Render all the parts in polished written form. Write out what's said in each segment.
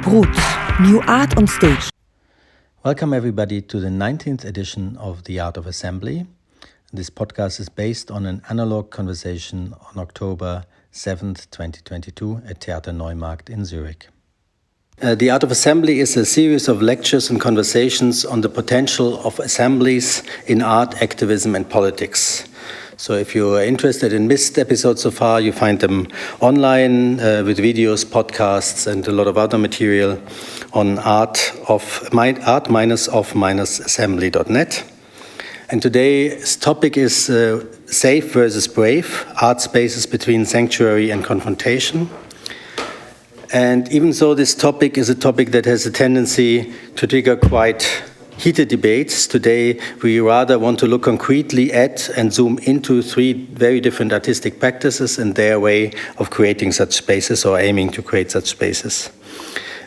Brut, New Art on Stage. Welcome everybody to the 19th edition of The Art of Assembly. This podcast is based on an analog conversation on October 7th, 2022 at Theater Neumarkt in Zurich. The Art of Assembly is a series of lectures and conversations on the potential of assemblies in art, activism and politics. So if you are interested in missed episodes so far, you find them online with videos, podcasts and a lot of other material on art-of-assembly.net. And today's topic is safe versus brave, art spaces between sanctuary and confrontation. And even though this topic is a topic that has a tendency to trigger quite heated debates, today we rather want to look concretely at and zoom into three very different artistic practices and their way of creating such spaces or aiming to create such spaces.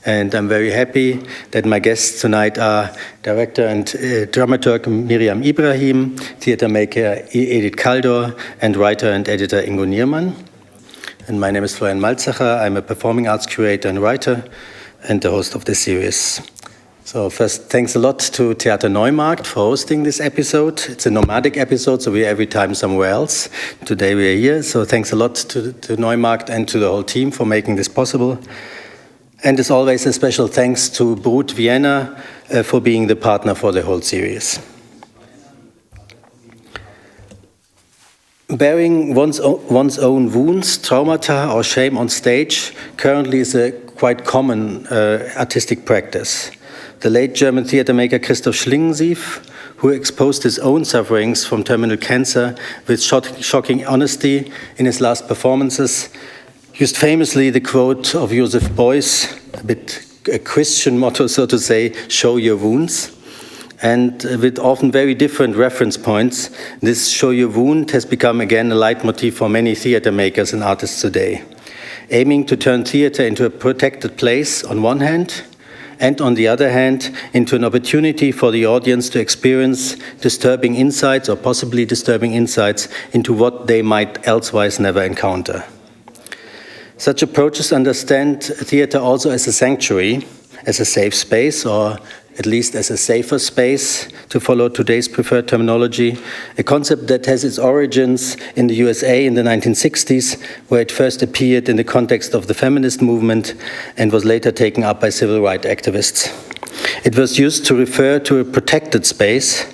And I'm very happy that my guests tonight are director and dramaturg Miriam Ibrahim, theater maker Edith Kaldor, and writer and editor Ingo Niermann. And my name is Florian Malzacher. I'm a performing arts curator and writer and the host of this series. So first, thanks a lot to Theater Neumarkt for hosting this episode. It's a nomadic episode, so we're every time somewhere else. Today we are here, so thanks a lot to Neumarkt and to the whole team for making this possible. And as always, a special thanks to Brut Vienna for being the partner for the whole series. Bearing one's own wounds, traumata or shame on stage currently is a quite common artistic practice. The late German theater maker Christoph Schlingensief, who exposed his own sufferings from terminal cancer with shocking honesty in his last performances, used famously the quote of Joseph Beuys, a Christian motto, so to say, show your wounds. And with often very different reference points, this show your wound has become again a leitmotif for many theater makers and artists today, aiming to turn theater into a protected place on one hand, and on the other hand, into an opportunity for the audience to experience disturbing insights or possibly disturbing insights into what they might elsewise never encounter. Such approaches understand theater also as a sanctuary, as a safe space, or at least as a safer space, to follow today's preferred terminology, a concept that has its origins in the USA in the 1960s, where it first appeared in the context of the feminist movement and was later taken up by civil rights activists. It was used to refer to a protected space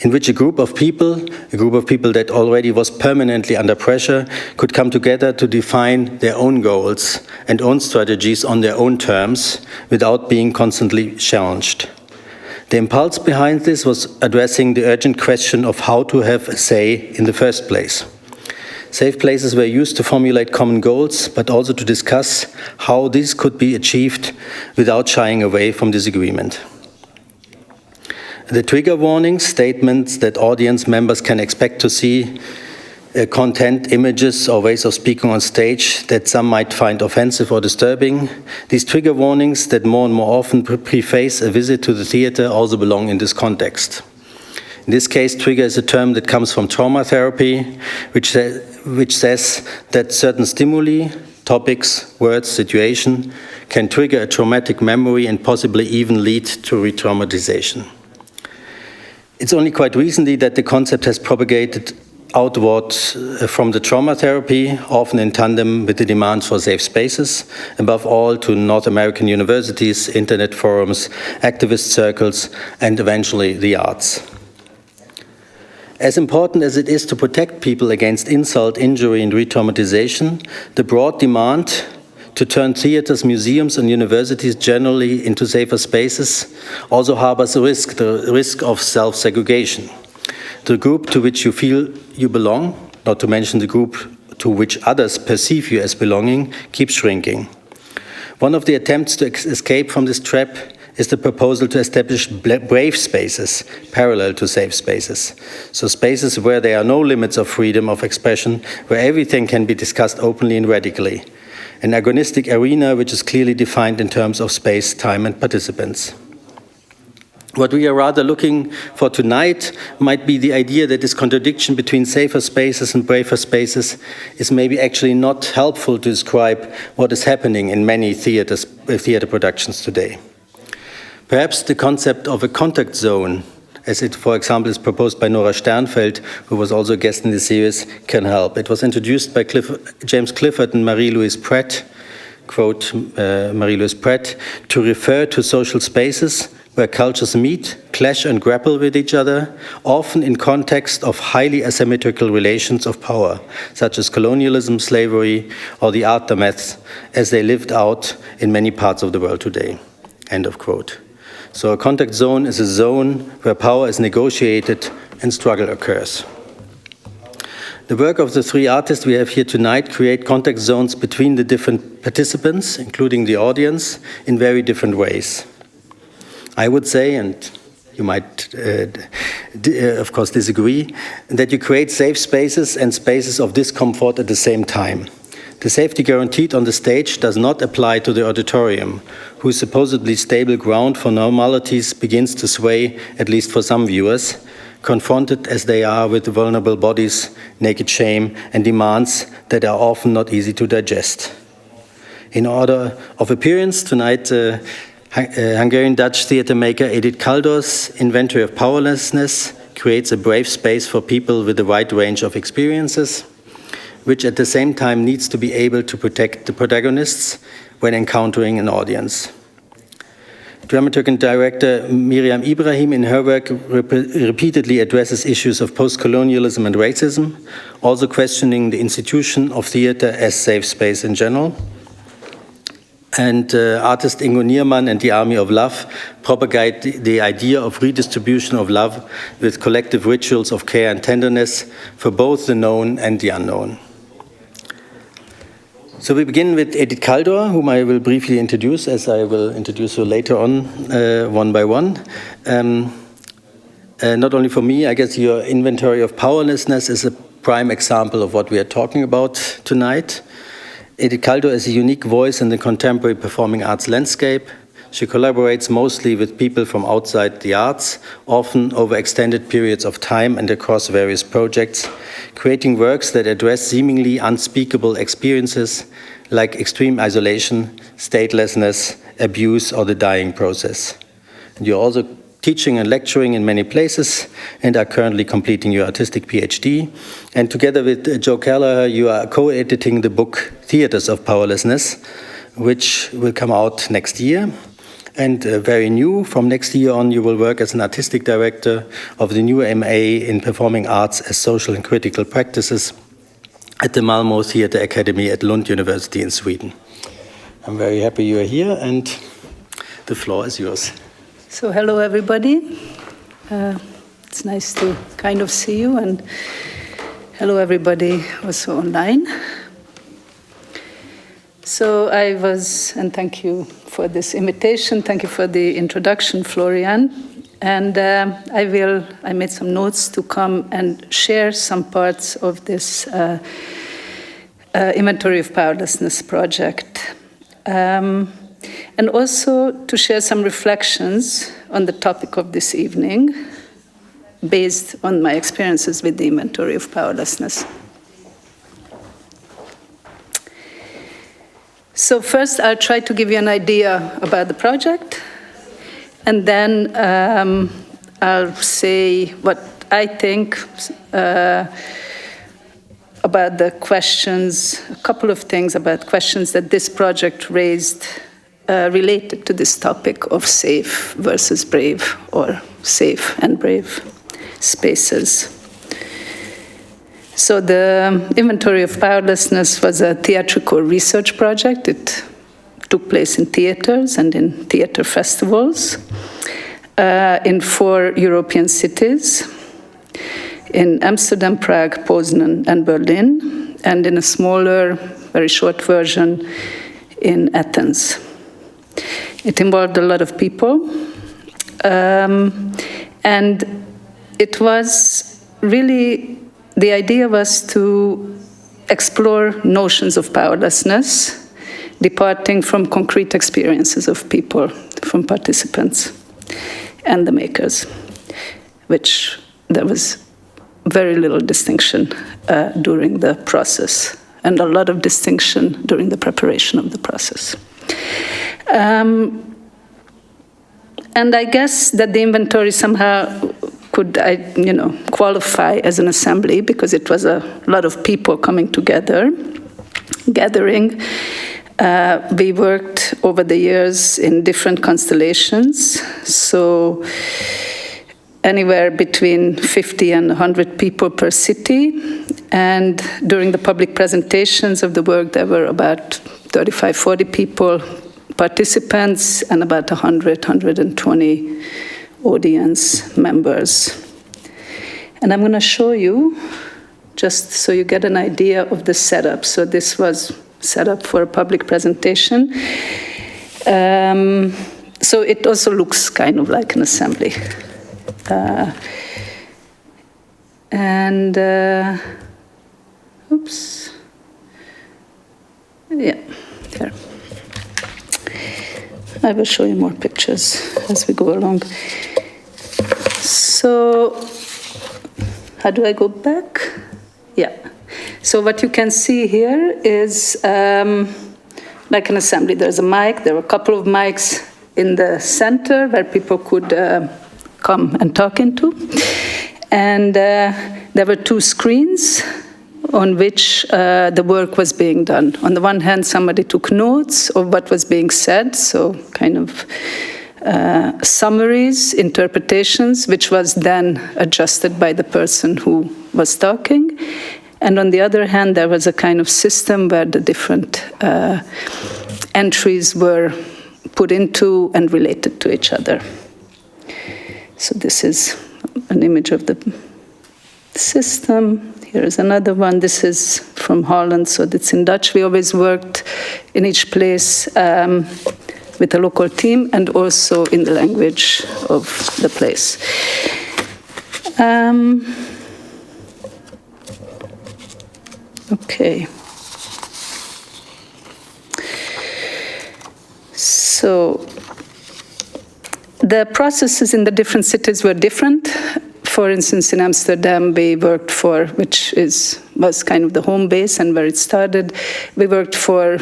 in which a group of people that already was permanently under pressure, could come together to define their own goals and own strategies on their own terms without being constantly challenged. The impulse behind this was addressing the urgent question of how to have a say in the first place. Safe places were used to formulate common goals, but also to discuss how this could be achieved without shying away from disagreement. The trigger warning statements that audience members can expect to see content, images or ways of speaking on stage that some might find offensive or disturbing. These trigger warnings that more and more often preface a visit to the theater also belong in this context. In this case, trigger is a term that comes from trauma therapy, which says that certain stimuli, topics, words, situation can trigger a traumatic memory and possibly even lead to re-traumatization. It's only quite recently that the concept has propagated outward from the trauma therapy, often in tandem with the demands for safe spaces, above all to North American universities, internet forums, activist circles, and eventually the arts. As important as it is to protect people against insult, injury, and re-traumatization, the broad demand to turn theaters, museums, and universities generally into safer spaces also harbors a risk, the risk of self-segregation. The group to which you feel you belong, not to mention the group to which others perceive you as belonging, keeps shrinking. One of the attempts to escape from this trap is the proposal to establish brave spaces, parallel to safe spaces. So spaces where there are no limits of freedom of expression, where everything can be discussed openly and radically. An agonistic arena which is clearly defined in terms of space, time, and participants. What we are rather looking for tonight might be the idea that this contradiction between safer spaces and braver spaces is maybe actually not helpful to describe what is happening in many theaters theater productions today. Perhaps the concept of a contact zone, as it, for example, is proposed by Nora Sternfeld, who was also a guest in the series, can help. It was introduced by James Clifford and Marie-Louise Pratt, quote Marie-Louise Pratt, to refer to social spaces where cultures meet, clash and grapple with each other, often in context of highly asymmetrical relations of power, such as colonialism, slavery, or the aftermaths, as they lived out in many parts of the world today. End of quote. So a contact zone is a zone where power is negotiated and struggle occurs. The work of the three artists we have here tonight create contact zones between the different participants, including the audience, in very different ways. I would say, and you might, of course, disagree, that you create safe spaces and spaces of discomfort at the same time. The safety guaranteed on the stage does not apply to the auditorium, whose supposedly stable ground for normalities begins to sway, at least for some viewers, confronted as they are with vulnerable bodies, naked shame, and demands that are often not easy to digest. In order of appearance, tonight, Hungarian-Dutch theatre maker Edith Kaldor's inventory of powerlessness creates a brave space for people with a wide range of experiences, which at the same time needs to be able to protect the protagonists when encountering an audience. Dramaturg and director Miriam Ibrahim in her work repeatedly addresses issues of post-colonialism and racism, also questioning the institution of theatre as safe space in general. And artist Ingo Niermann and the Army of Love propagate the idea of redistribution of love with collective rituals of care and tenderness for both the known and the unknown. So we begin with Edith Kaldor, whom I will briefly introduce, as I will introduce her later on, one by one. Not only for me, I guess your inventory of powerlessness is a prime example of what we are talking about tonight. Edith Kaldor is a unique voice in the contemporary performing arts landscape. She collaborates mostly with people from outside the arts, often over extended periods of time and across various projects, creating works that address seemingly unspeakable experiences like extreme isolation, statelessness, abuse, or the dying process. And you're also teaching and lecturing in many places and are currently completing your artistic PhD. And together with Joe Kelleher, you are co-editing the book Theatres of Powerlessness, which will come out next year. And very new, from next year on, you will work as an artistic director of the new MA in Performing Arts as Social and Critical Practices at the Malmö Theatre Academy at Lund University in Sweden. I'm very happy you are here, and the floor is yours. So hello, everybody. It's nice to kind of see you, and hello, everybody also online. So and thank you for this invitation. Thank you for the introduction, Florian. And I made some notes to come and share some parts of this Inventory of Powerlessness project. And also to share some reflections on the topic of this evening, based on my experiences with the Inventory of Powerlessness. So first, I'll try to give you an idea about the project, and then I'll say what I think about the questions, a couple of things about questions that this project raised related to this topic of safe versus brave, or safe and brave spaces. So the Inventory of Powerlessness was a theatrical research project. It took place in theaters and in theater festivals in 4 European cities, in Amsterdam, Prague, Poznan, and Berlin, and in a smaller, very short version in Athens. It involved a lot of people, and it was really, the idea was to explore notions of powerlessness, departing from concrete experiences of people, from participants and the makers, which there was very little distinction during the process, and a lot of distinction during the preparation of the process. And I guess that the inventory somehow could, qualify as an assembly because it was a lot of people coming together, gathering. We worked over the years in different constellations, so anywhere between 50 and 100 people per city. And during the public presentations of the work, there were about 35, 40 people, participants, and about 100, 120 audience members. And I'm going to show you, just so you get an idea of the setup. So this was set up for a public presentation. So it also looks kind of like an assembly. Oops. Yeah, there. I will show you more pictures as we go along. So, how do I go back? Yeah. So what you can see here is like an assembly. There's a mic. There were a couple of mics in the center where people could come and talk into. And there were two screens on which the work was being done. On the one hand, somebody took notes of what was being said, so kind of summaries, interpretations, which was then adjusted by the person who was talking. And on the other hand, there was a kind of system where the different entries were put into and related to each other. So this is an image of the system. Here is another one. This is from Holland, so it's in Dutch. We always worked in each place with a local team and also in the language of the place. Okay. So the processes in the different cities were different. For instance, in Amsterdam, we worked for, which was kind of the home base and where it started, we worked for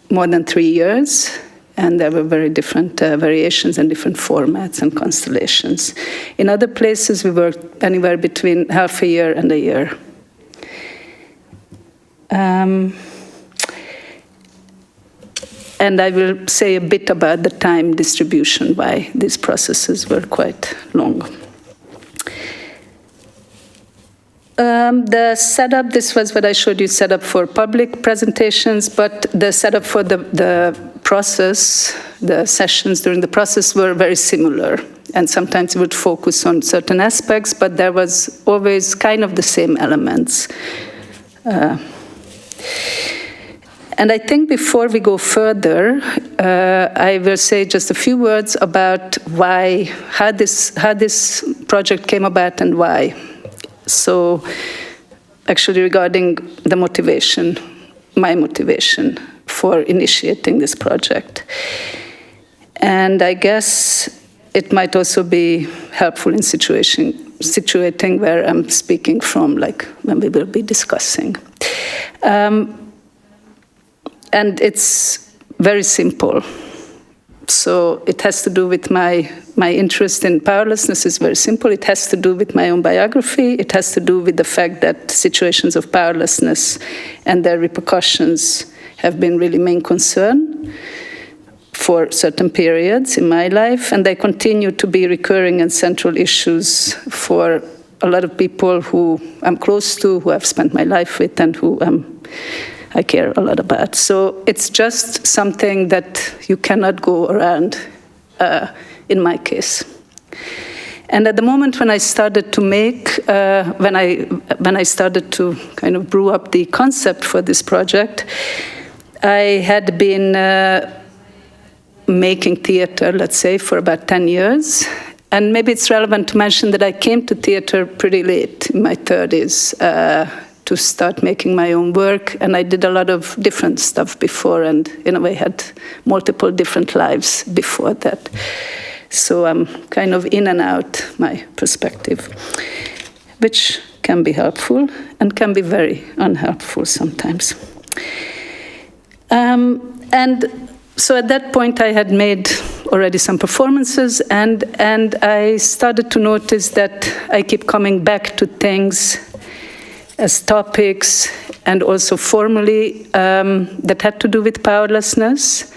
more than 3 years, and there were very different variations and different formats and constellations. In other places, we worked anywhere between half a year and a year. And I will say a bit about the time distribution, why these processes were quite long. The setup, this was what I showed you, set up for public presentations, but the setup for the process, the sessions during the process were very similar. And sometimes we would focus on certain aspects, but there was always kind of the same elements. And I think before we go further, I will say just a few words about how this project came about and why. So, actually regarding the motivation, my motivation for initiating this project. And I guess it might also be helpful in situating where I'm speaking from, like when we will be discussing. And it's very simple. So it has to do with my interest in powerlessness is very simple. It has to do with my own biography. It has to do with the fact that situations of powerlessness and their repercussions have been really main concern for certain periods in my life, and they continue to be recurring and central issues for a lot of people who I'm close to, who I've spent my life with, and who I care a lot about. So it's just something that you cannot go around in my case. And at the moment when I started to when I started to kind of brew up the concept for this project, I had been making theater, let's say, for about 10 years. And maybe it's relevant to mention that I came to theater pretty late, in my 30s, to start making my own work, and I did a lot of different stuff before, and in a way had multiple different lives before that. So I'm kind of in and out my perspective, which can be helpful and can be very unhelpful sometimes. And So at that point, I had made already some performances, and I started to notice that I keep coming back to things as topics and also formally that had to do with powerlessness,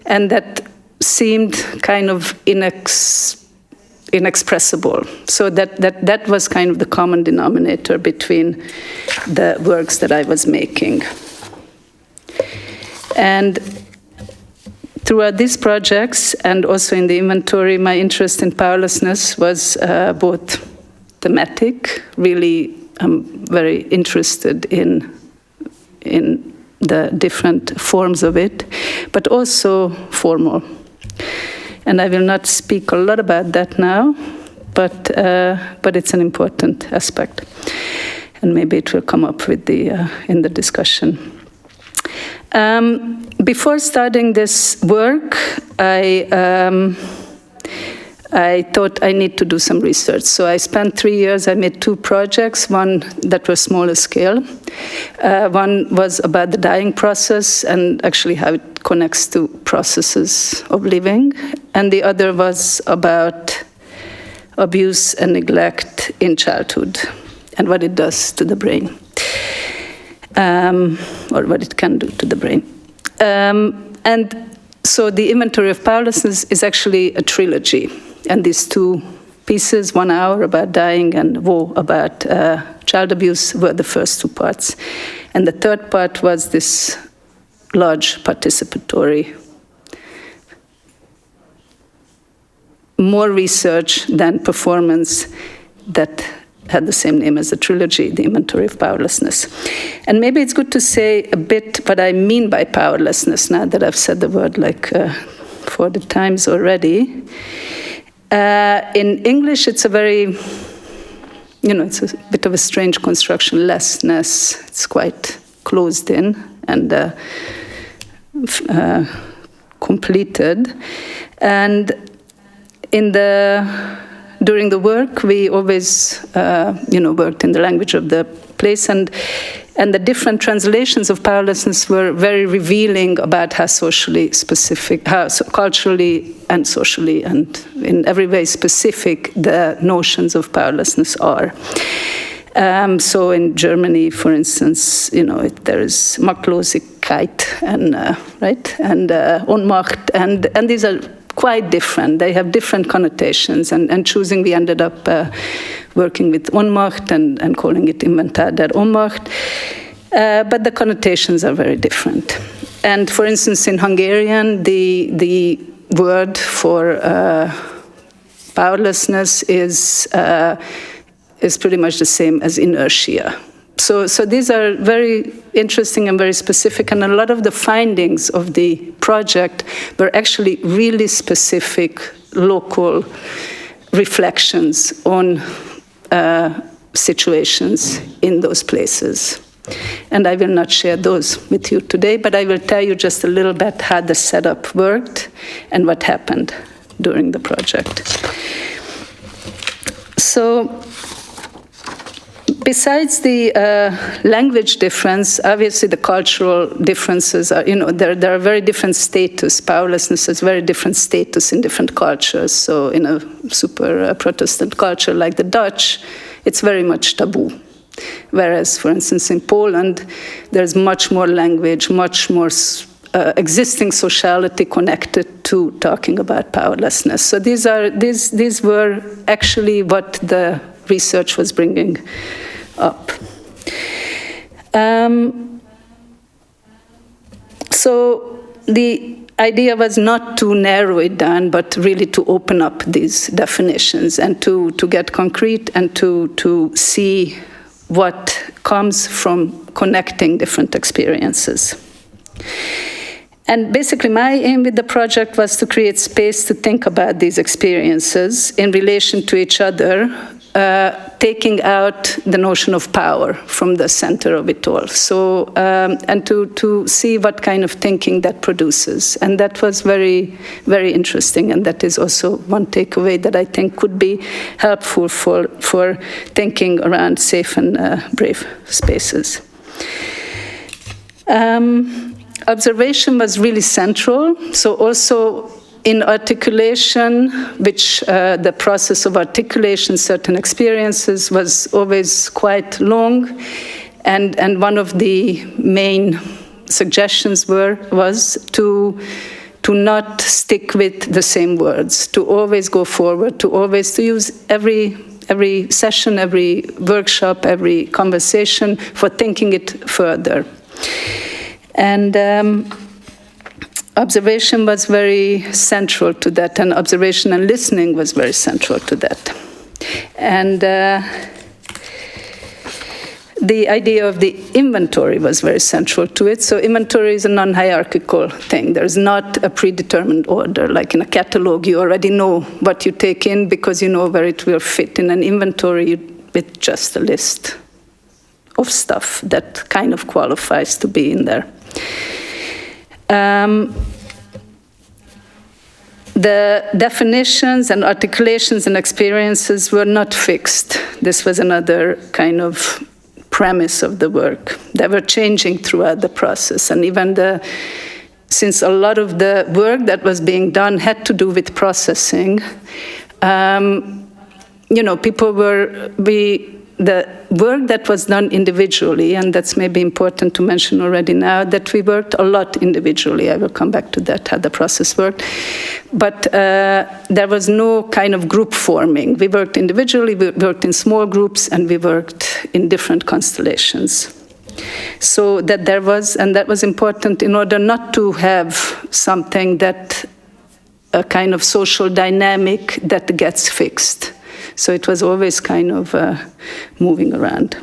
and that seemed kind of inexpressible. So that was kind of the common denominator between the works that I was making. And throughout these projects and also in the inventory, my interest in powerlessness was both thematic. Really, I'm very interested in the different forms of it, but also formal. And I will not speak a lot about that now, but it's an important aspect, and maybe it will come up with in the discussion. Before starting this work, I thought I need to do some research. So I spent 3 years, I made 2 projects, one that was smaller scale. One was about the dying process and actually how it connects to processes of living. And the other was about abuse and neglect in childhood and what it does to the brain, or what it can do to the brain. And so the inventory of powerlessness is actually a trilogy. And these 2 pieces, 1 hour about dying and woe about child abuse, were the first 2 parts. And the third part was this large participatory, more research than performance, that had the same name as the trilogy, the inventory of powerlessness. And maybe it's good to say a bit what I mean by powerlessness, now that I've said the word like 40 times already. In English, it's a very, it's a bit of a strange construction, lessness. It's quite closed in and completed. And during the work, we always, worked in the language of the place, and the different translations of powerlessness were very revealing about how culturally and socially and in every way specific the notions of powerlessness are. So in Germany, for instance, there is Machtlosigkeit and Ohnmacht, and these are quite different. They have different connotations, and choosing, we ended up working with Ohnmacht and calling it Inventar der Ohnmacht. But the connotations are very different. And for instance, in Hungarian, the word for powerlessness is pretty much the same as inertia. So these are very interesting and very specific, and a lot of the findings of the project were actually really specific local reflections on situations in those places. And I will not share those with you today, but I will tell you just a little bit how the setup worked and what happened during the project. So, besides the language difference, obviously the cultural differences are, there are very different status. Powerlessness has very different status in different cultures. So in a super Protestant culture like the Dutch, it's very much taboo. Whereas, for instance, in Poland, there's much more language, much more existing sociality connected to talking about powerlessness. So these were actually what the research was bringing up. So the idea was not to narrow it down, but really to open up these definitions and to get concrete and to see what comes from connecting different experiences. And basically my aim with the project was to create space to think about these experiences in relation to each other, taking out the notion of power from the center of it all. So, and to see what kind of thinking that produces. And that was very, very interesting. And that is also one takeaway that I think could be helpful for thinking around safe and brave spaces. observation was really central. So also in articulation, which the process of articulation, certain experiences was always quite long. And one of the main suggestions was to not stick with the same words, to always go forward, to use every session, every workshop, every conversation for thinking it further. And observation was very central to that, and observation and listening was very central to that. And the idea of the inventory was very central to it. So inventory is a non-hierarchical thing. There's not a predetermined order. Like in a catalog, you already know what you take in because you know where it will fit. In an inventory, it's just a list of stuff that kind of qualifies to be in there. The definitions and articulations and experiences were not fixed. This was another kind of premise of the work. They were changing throughout the process, and even since a lot of the work that was being done had to do with processing, the work that was done individually, and that's maybe important to mention already now, that we worked a lot individually. I will come back to that, how the process worked. But there was no kind of group forming. We worked individually, we worked in small groups, and we worked in different constellations. So that there was, and that was important in order not to have something that, a kind of social dynamic that gets fixed. So it was always kind of moving around.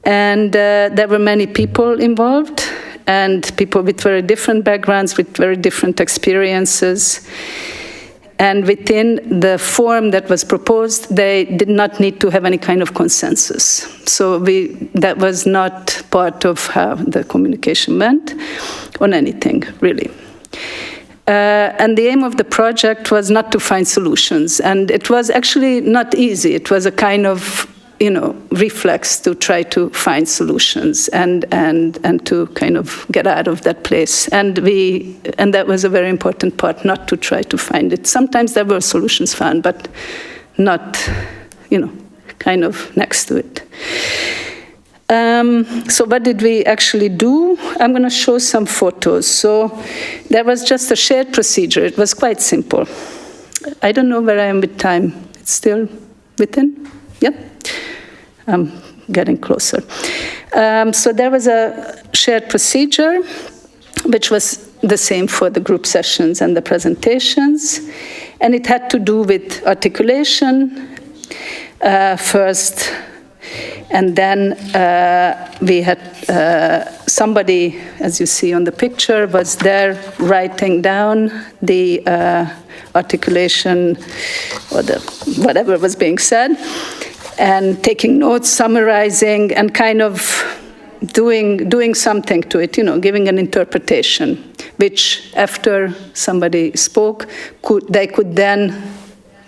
And there were many people involved, and people with very different backgrounds, with very different experiences. And within the form that was proposed, they did not need to have any kind of consensus. So that was not part of how the communication went on anything, really. And the aim of the project was not to find solutions. And it was actually not easy. It was a kind of, reflex to try to find solutions and to kind of get out of that place. And that was a very important part, not to try to find it. Sometimes there were solutions found, but not, kind of next to it. So what did we actually do? I'm going to show some photos. So there was just a shared procedure. It was quite simple. I don't know where I am with time. It's still within? Yep. I'm getting closer. So there was a shared procedure, which was the same for the group sessions and the presentations. And it had to do with articulation first. And then we had somebody, as you see on the picture, was there writing down the articulation or whatever was being said, and taking notes, summarizing, and kind of doing something to it, giving an interpretation, which after somebody spoke, they could then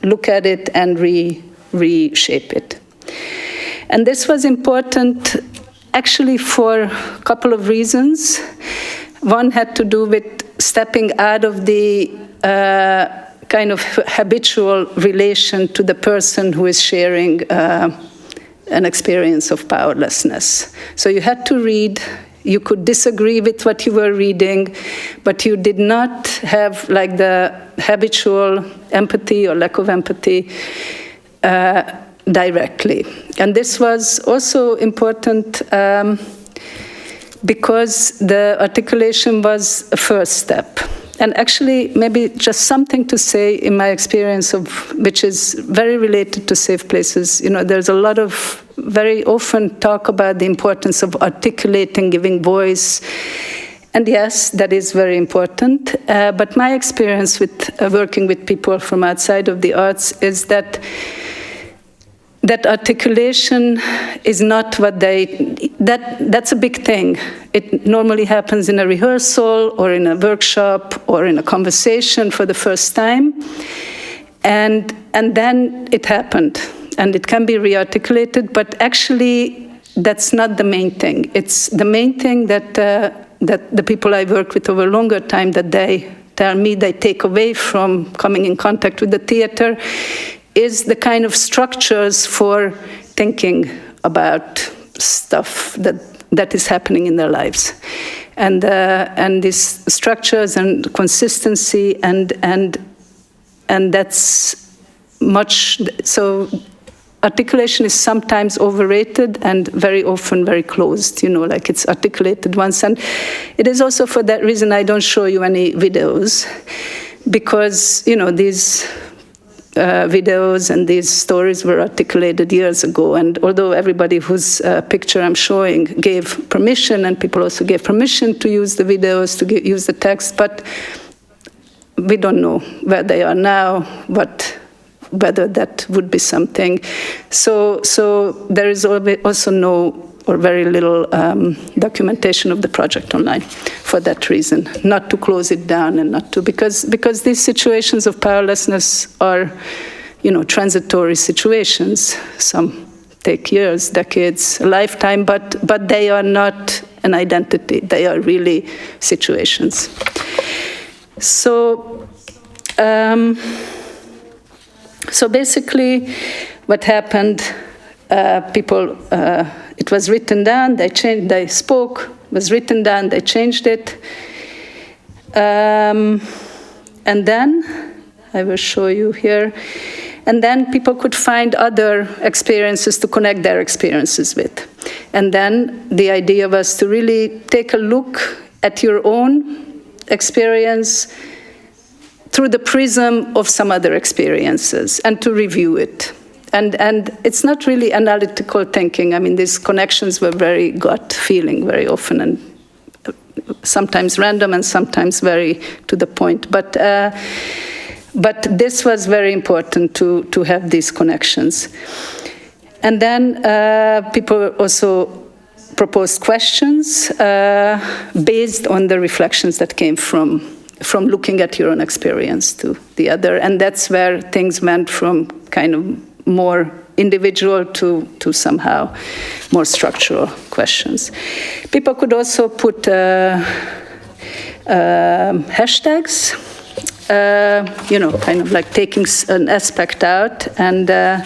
look at it and reshape it. And this was important actually for a couple of reasons. One had to do with stepping out of the kind of habitual relation to the person who is sharing an experience of powerlessness. So you had to read, you could disagree with what you were reading, but you did not have like the habitual empathy or lack of empathy directly. And this was also important because the articulation was a first step. And actually, maybe just something to say in my experience which is very related to safe places. There's a lot of very often talk about the importance of articulating, giving voice. And yes, that is very important. But my experience with working with people from outside of the arts is that articulation is not that's a big thing. It normally happens in a rehearsal or in a workshop or in a conversation for the first time. And then it happened. And it can be re-articulated, but actually that's not the main thing. It's the main thing that that the people I work with over a longer time, that they tell me they take away from coming in contact with the theater, is the kind of structures for thinking about stuff that is happening in their lives. And these structures and consistency and that's much, so articulation is sometimes overrated and very often very closed, like it's articulated once. And it is also for that reason I don't show you any videos, because, these videos and these stories were articulated years ago. And although everybody whose picture I'm showing gave permission, and people also gave permission to use the videos, to use the text, but we don't know where they are now, whether that would be something. So there is also no or very little documentation of the project online for that reason, not to close it down and not to, because these situations of powerlessness are, transitory situations. Some take years, decades, a lifetime, but they are not an identity. They are really situations. So basically, what happened? People. It was written down. They changed. They spoke. Was written down. They changed it. And then I will show you here. And then people could find other experiences to connect their experiences with. And then the idea was to really take a look at your own experience through the prism of some other experiences and to review it. And it's not really analytical thinking. I mean, these connections were very gut feeling very often, and sometimes random and sometimes very to the point. But this was very important to have these connections. And then people also proposed questions based on the reflections that came from looking at your own experience to the other. And that's where things went from kind of more individual to somehow more structural questions. People could also put hashtags, kind of like taking an aspect out, and I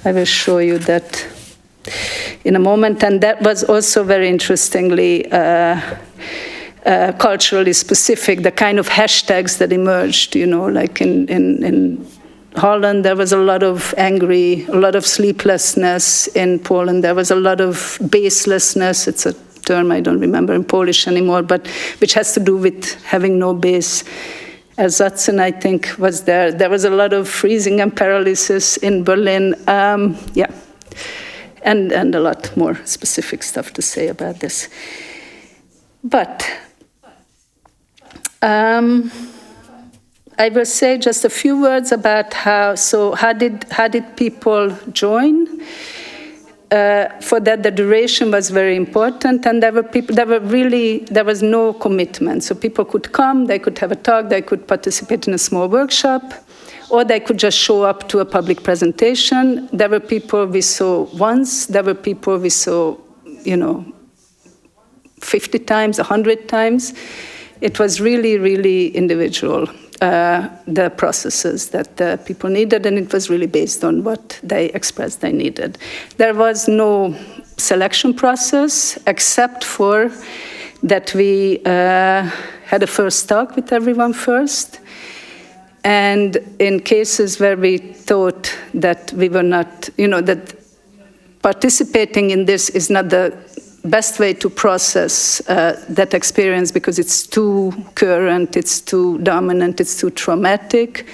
will show you that in a moment. And that was also very interestingly culturally specific, the kind of hashtags that emerged, like in Holland, there was a lot of angry, a lot of sleeplessness. In Poland, there was a lot of baselessness. It's a term I don't remember in Polish anymore, but which has to do with having no base. Ersatz, I think, was there. There was a lot of freezing and paralysis in Berlin. And a lot more specific stuff to say about this. But I will say just a few words about how did people join? For that, the duration was very important, and there was no commitment. So people could come, they could have a talk, they could participate in a small workshop, or they could just show up to a public presentation. There were people we saw once, there were people we saw, 50 times, 100 times. It was really, really individual, the processes that the people needed, and it was really based on what they expressed they needed. There was no selection process, except for that we had a first talk with everyone first. And in cases where we thought that we were not, that participating in this is not the best way to process that experience because it's too current, it's too dominant, it's too traumatic,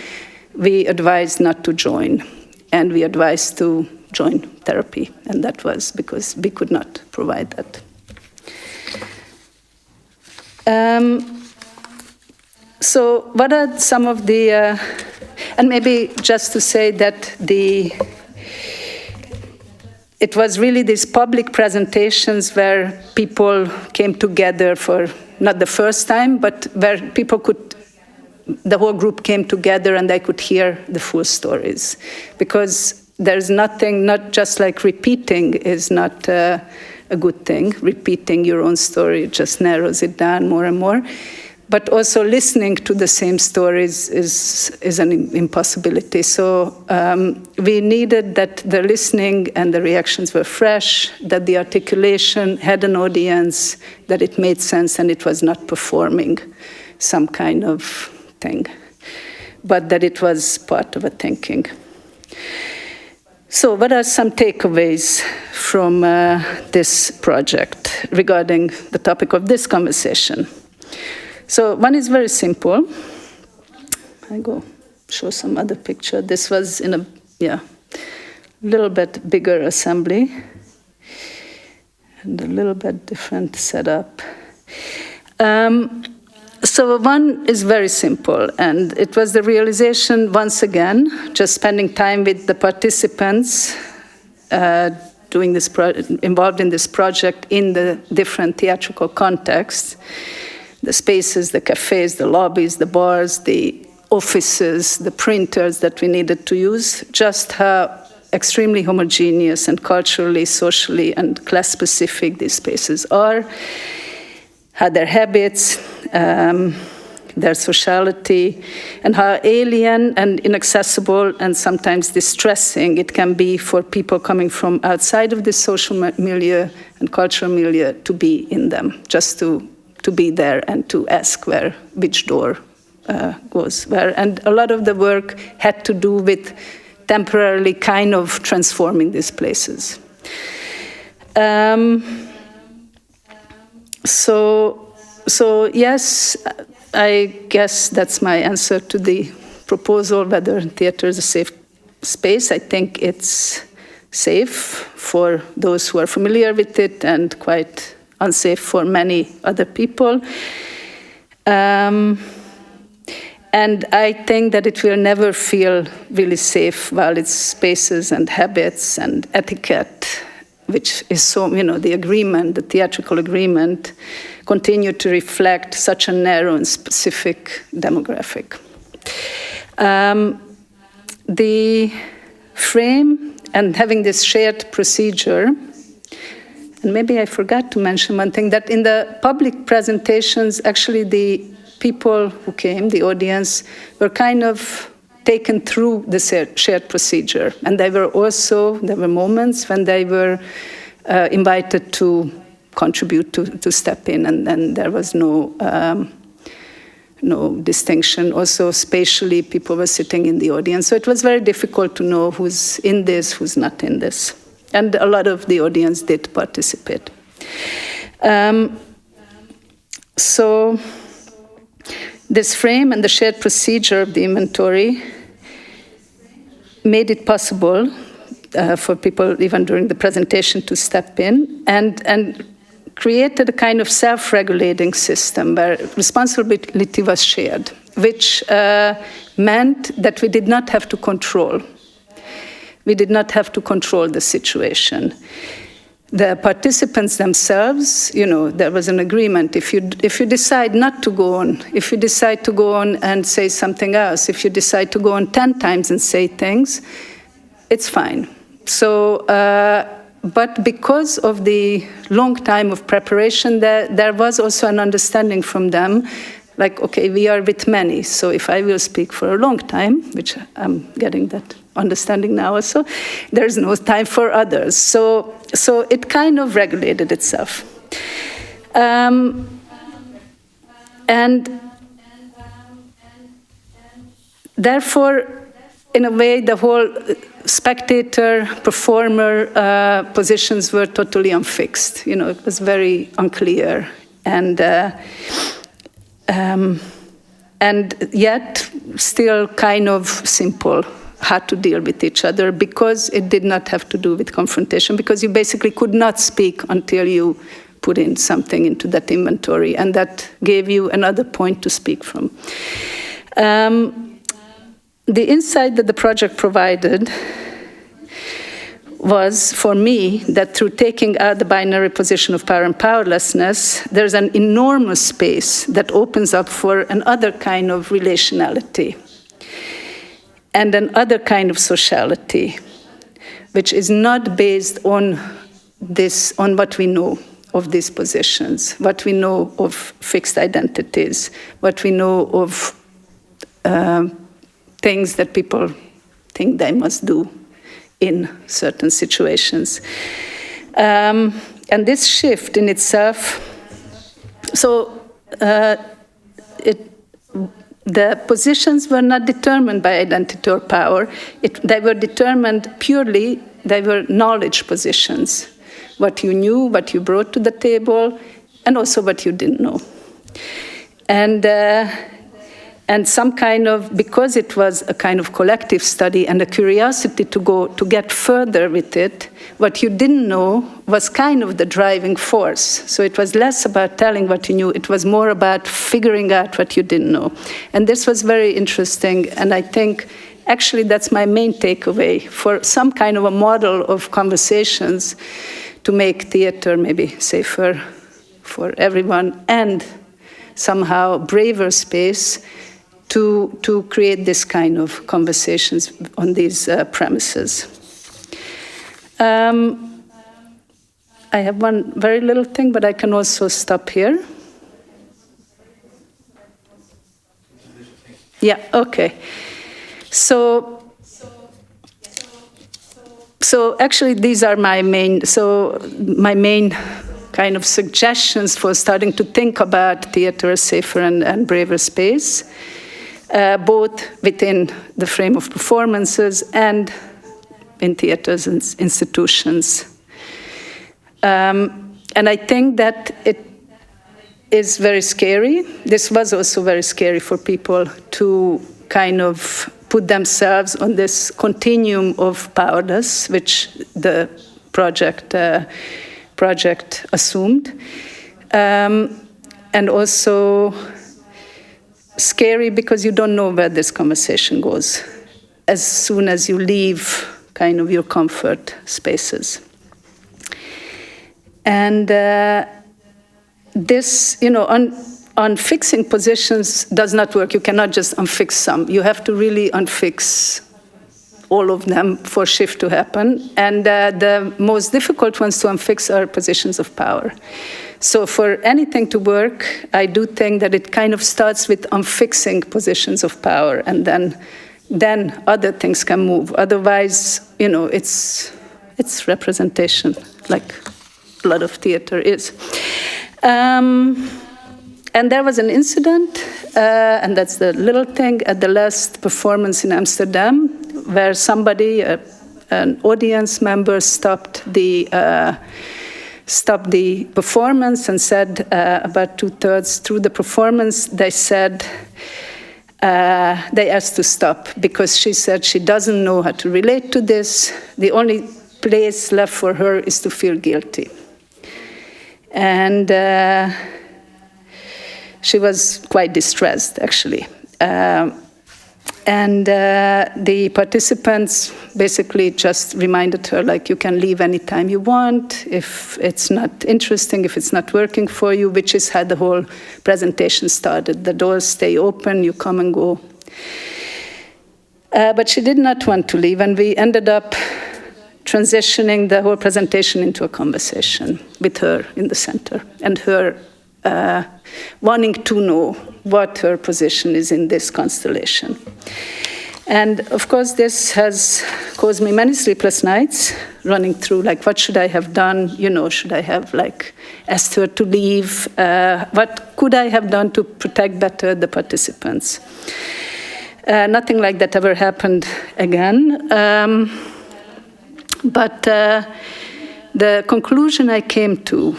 we advised not to join. And we advised to join therapy. And that was because we could not provide that. So what are some of the, and maybe just to say that it was really these public presentations where people came together for, not the first time, but where people could, the whole group came together and they could hear the full stories. Because there's nothing, not just like repeating is not a a good thing. Repeating your own story just narrows it down more and more. But also listening to the same stories is an impossibility. So we needed that the listening and the reactions were fresh, that the articulation had an audience, that it made sense and it was not performing some kind of thing, but that it was part of a thinking. So what are some takeaways from this project regarding the topic of this conversation? So one is very simple. I go show some other picture. This was in a little bit bigger assembly and a little bit different setup. So one is very simple, and it was the realization, once again, just spending time with the participants involved in this project in the different theatrical contexts, the spaces, the cafes, the lobbies, the bars, the offices, the printers that we needed to use, just how extremely homogeneous and culturally, socially, and class-specific these spaces are, how their habits, their sociality, and how alien and inaccessible and sometimes distressing it can be for people coming from outside of this social milieu and cultural milieu to be in them, just to be there and to ask which door goes where. And a lot of the work had to do with temporarily kind of transforming these places. So yes, I guess that's my answer to the proposal, whether theater is a safe space. I think it's safe for those who are familiar with it and quite unsafe for many other people. And I think that it will never feel really safe while its spaces and habits and etiquette, which is so, the agreement, the theatrical agreement, continue to reflect such a narrow and specific demographic. The frame and having this shared procedure, and maybe I forgot to mention one thing, that in the public presentations, actually the people who came, the audience, were kind of taken through the shared procedure. And there were moments when they were invited to contribute, to step in, and then there was no distinction. Also, spatially, people were sitting in the audience. So it was very difficult to know who's in this, who's not in this. And a lot of the audience did participate. So this frame and the shared procedure of the inventory made it possible for people, even during the presentation, to step in and created a kind of self-regulating system where responsibility was shared, which meant that we did not have to control. We did not have to control the situation. The participants themselves, there was an agreement. If you decide not to go on, if you decide to go on and say something else, if you decide to go on 10 times and say things, it's fine. So, but because of the long time of preparation, there was also an understanding from them, like, okay, we are with many, so if I will speak for a long time, which I'm getting that understanding now also, there's no time for others. So it kind of regulated itself. And therefore, in a way, the whole spectator, performer positions were totally unfixed. It was very unclear. And yet still kind of simple how to deal with each other, because it did not have to do with confrontation, because you basically could not speak until you put in something into that inventory, and that gave you another point to speak from. The insight that the project provided was, for me, that through taking out the binary position of power and powerlessness, there's an enormous space that opens up for another kind of relationality and another kind of sociality, which is not based on this, on what we know of these positions, what we know of fixed identities, what we know of things that people think they must do in certain situations. And this shift in itself, the positions were not determined by identity or power. They were determined purely, they were knowledge positions. What you knew, what you brought to the table, and also what you didn't know. And some kind of, because it was a kind of collective study and a curiosity to get further with it, what you didn't know was kind of the driving force. So it was less about telling what you knew, it was more about figuring out what you didn't know. And this was very interesting, and I think actually that's my main takeaway for some kind of a model of conversations to make theater maybe safer for everyone and somehow braver space to create this kind of conversations on these premises. I have one very little thing, but I can also stop here. Yeah, okay. So actually these are my main kind of suggestions for starting to think about theater as safer and braver space. Both within the frame of performances and in theaters and institutions. And I think that it is very scary. This was also very scary for people to kind of put themselves on this continuum of powerless, which the project assumed. And also scary because you don't know where this conversation goes as soon as you leave kind of your comfort spaces. And this, unfixing positions does not work. You cannot just unfix some. You have to really unfix all of them for shift to happen. And the most difficult ones to unfix are positions of power. So for anything to work, I do think that it kind of starts with unfixing positions of power, and then other things can move. Otherwise, it's representation, like a lot of theater is. And there was an incident, and that's the little thing, at the last performance in Amsterdam, where somebody, an audience member, stopped the performance and said, about 2/3 through the performance, they said, they asked to stop because she said she doesn't know how to relate to this. The only place left for her is to feel guilty. And she was quite distressed, actually. And the participants basically just reminded her, like, you can leave anytime you want, if it's not interesting, if it's not working for you, which is how the whole presentation started. The doors stay open, you come and go. But she did not want to leave, and we ended up transitioning the whole presentation into a conversation with her in the center, and her wanting to know what her position is in this constellation. And of course, this has caused me many sleepless nights, running through, like, what should I have done? Should I have, like, asked her to leave? What could I have done to protect better the participants? Nothing like that ever happened again. But the conclusion I came to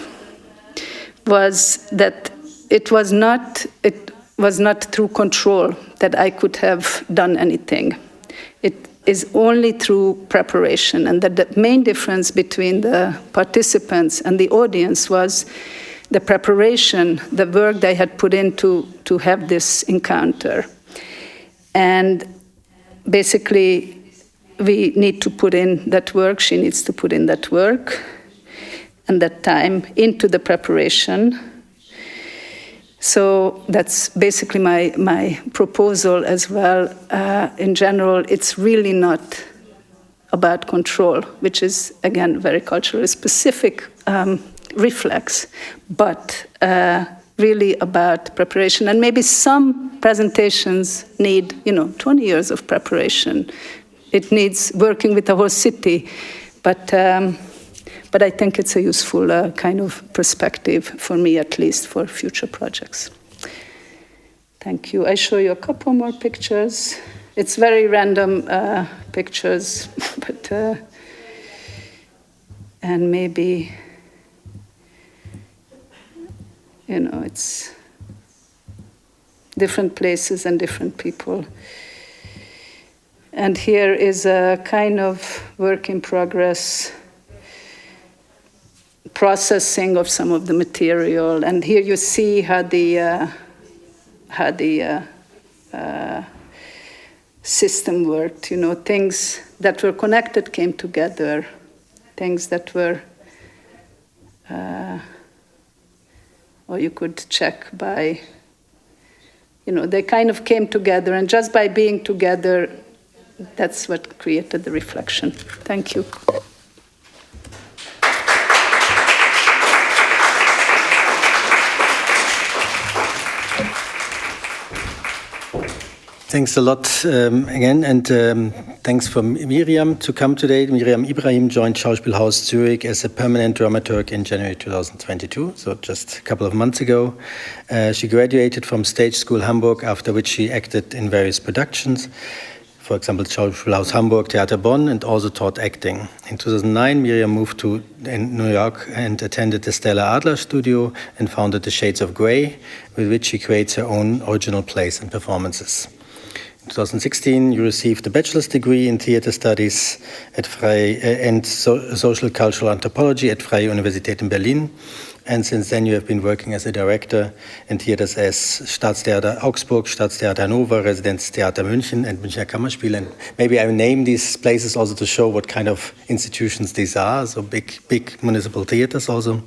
was that it was not through control that I could have done anything. It is only through preparation, and that the main difference between the participants and the audience was the preparation, the work they had put in to have this encounter. And basically, we need to put in that work, she needs to put in that work and that time into the preparation. So that's basically my proposal as well. In general, it's really not about control, which is, again, very culturally specific reflex, but really about preparation. And maybe some presentations need, 20 years of preparation. It needs working with the whole city, but I think it's a useful kind of perspective for me, at least, for future projects. Thank you. I show you a couple more pictures. It's very random pictures, but and maybe, it's different places and different people. And here is a kind of work in progress processing of some of the material. And here you see how the system worked. Things that were connected came together. Things that were, or you could check by, they kind of came together, and just by being together, that's what created the reflection. Thank you. Thanks a lot again, and thanks for Miriam to come today. Miriam Ibrahim joined Schauspielhaus Zurich as a permanent dramaturg in January 2022, so just a couple of months ago. She graduated from Stage School Hamburg, after which she acted in various productions. For example, Schauspielhaus Hamburg, Theater Bonn, and also taught acting. In 2009, Miriam moved to New York and attended the Stella Adler studio and founded the Shades of Grey, with which she creates her own original plays and performances. In 2016, you received a bachelor's degree in theater studies at and social cultural anthropology at Freie Universität in Berlin. And since then, you have been working as a director in theaters as Staatstheater Augsburg, Staatstheater Hannover, Residenztheater München, and Münchner Kammerspiele. And maybe I name these places also to show what kind of institutions these are. So big municipal theaters also,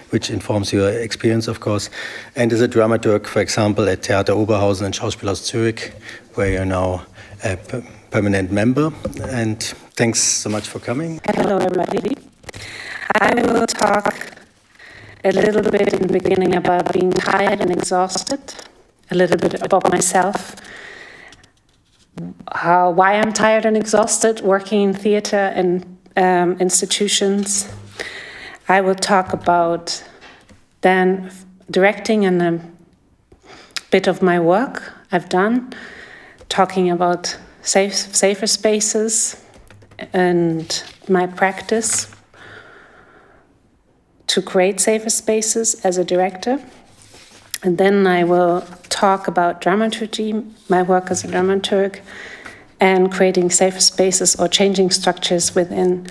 which informs your experience, of course. And as a dramaturg, for example, at Theater Oberhausen and Schauspielhaus Zurich, where you're now a permanent member. And thanks so much for coming. Hello, everybody. I will talk a little bit in the beginning about being tired and exhausted, a little bit about myself, why I'm tired and exhausted working in theater and institutions. I will talk about then directing and a bit of my work I've done, talking about safer spaces and my practice to create safer spaces as a director. And then I will talk about dramaturgy, my work as a dramaturg, and creating safer spaces or changing structures within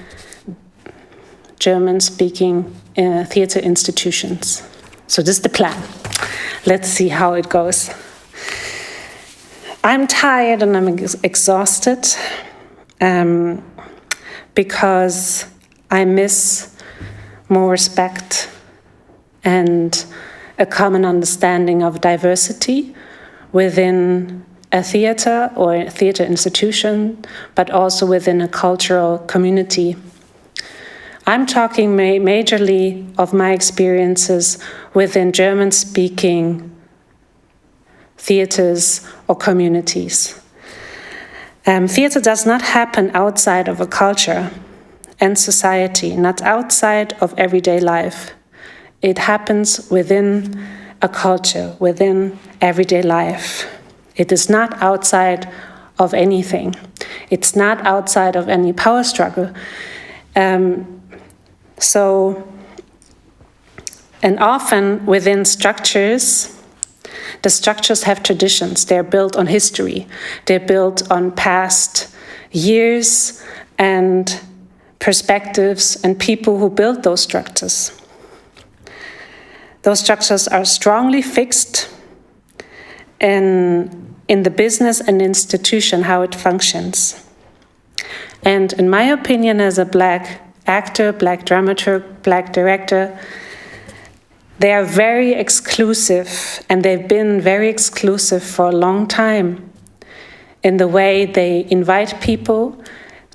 German-speaking theater institutions. So this is the plan. Let's see how it goes. I'm tired and I'm exhausted because I miss more respect and a common understanding of diversity within a theater or a theater institution, but also within a cultural community. I'm talking majorly of my experiences within German-speaking theaters or communities. Theater does not happen outside of a culture and society, not outside of everyday life. It happens within a culture, within everyday life. It is not outside of anything. It's not outside of any power struggle. And often within structures, the structures have traditions. They're built on history. They're built on past years and perspectives and people who built those structures. Those structures are strongly fixed in the business and institution, how it functions. And in my opinion, as a Black actor, Black dramaturg, Black director, they are very exclusive, and they've been very exclusive for a long time in the way they invite people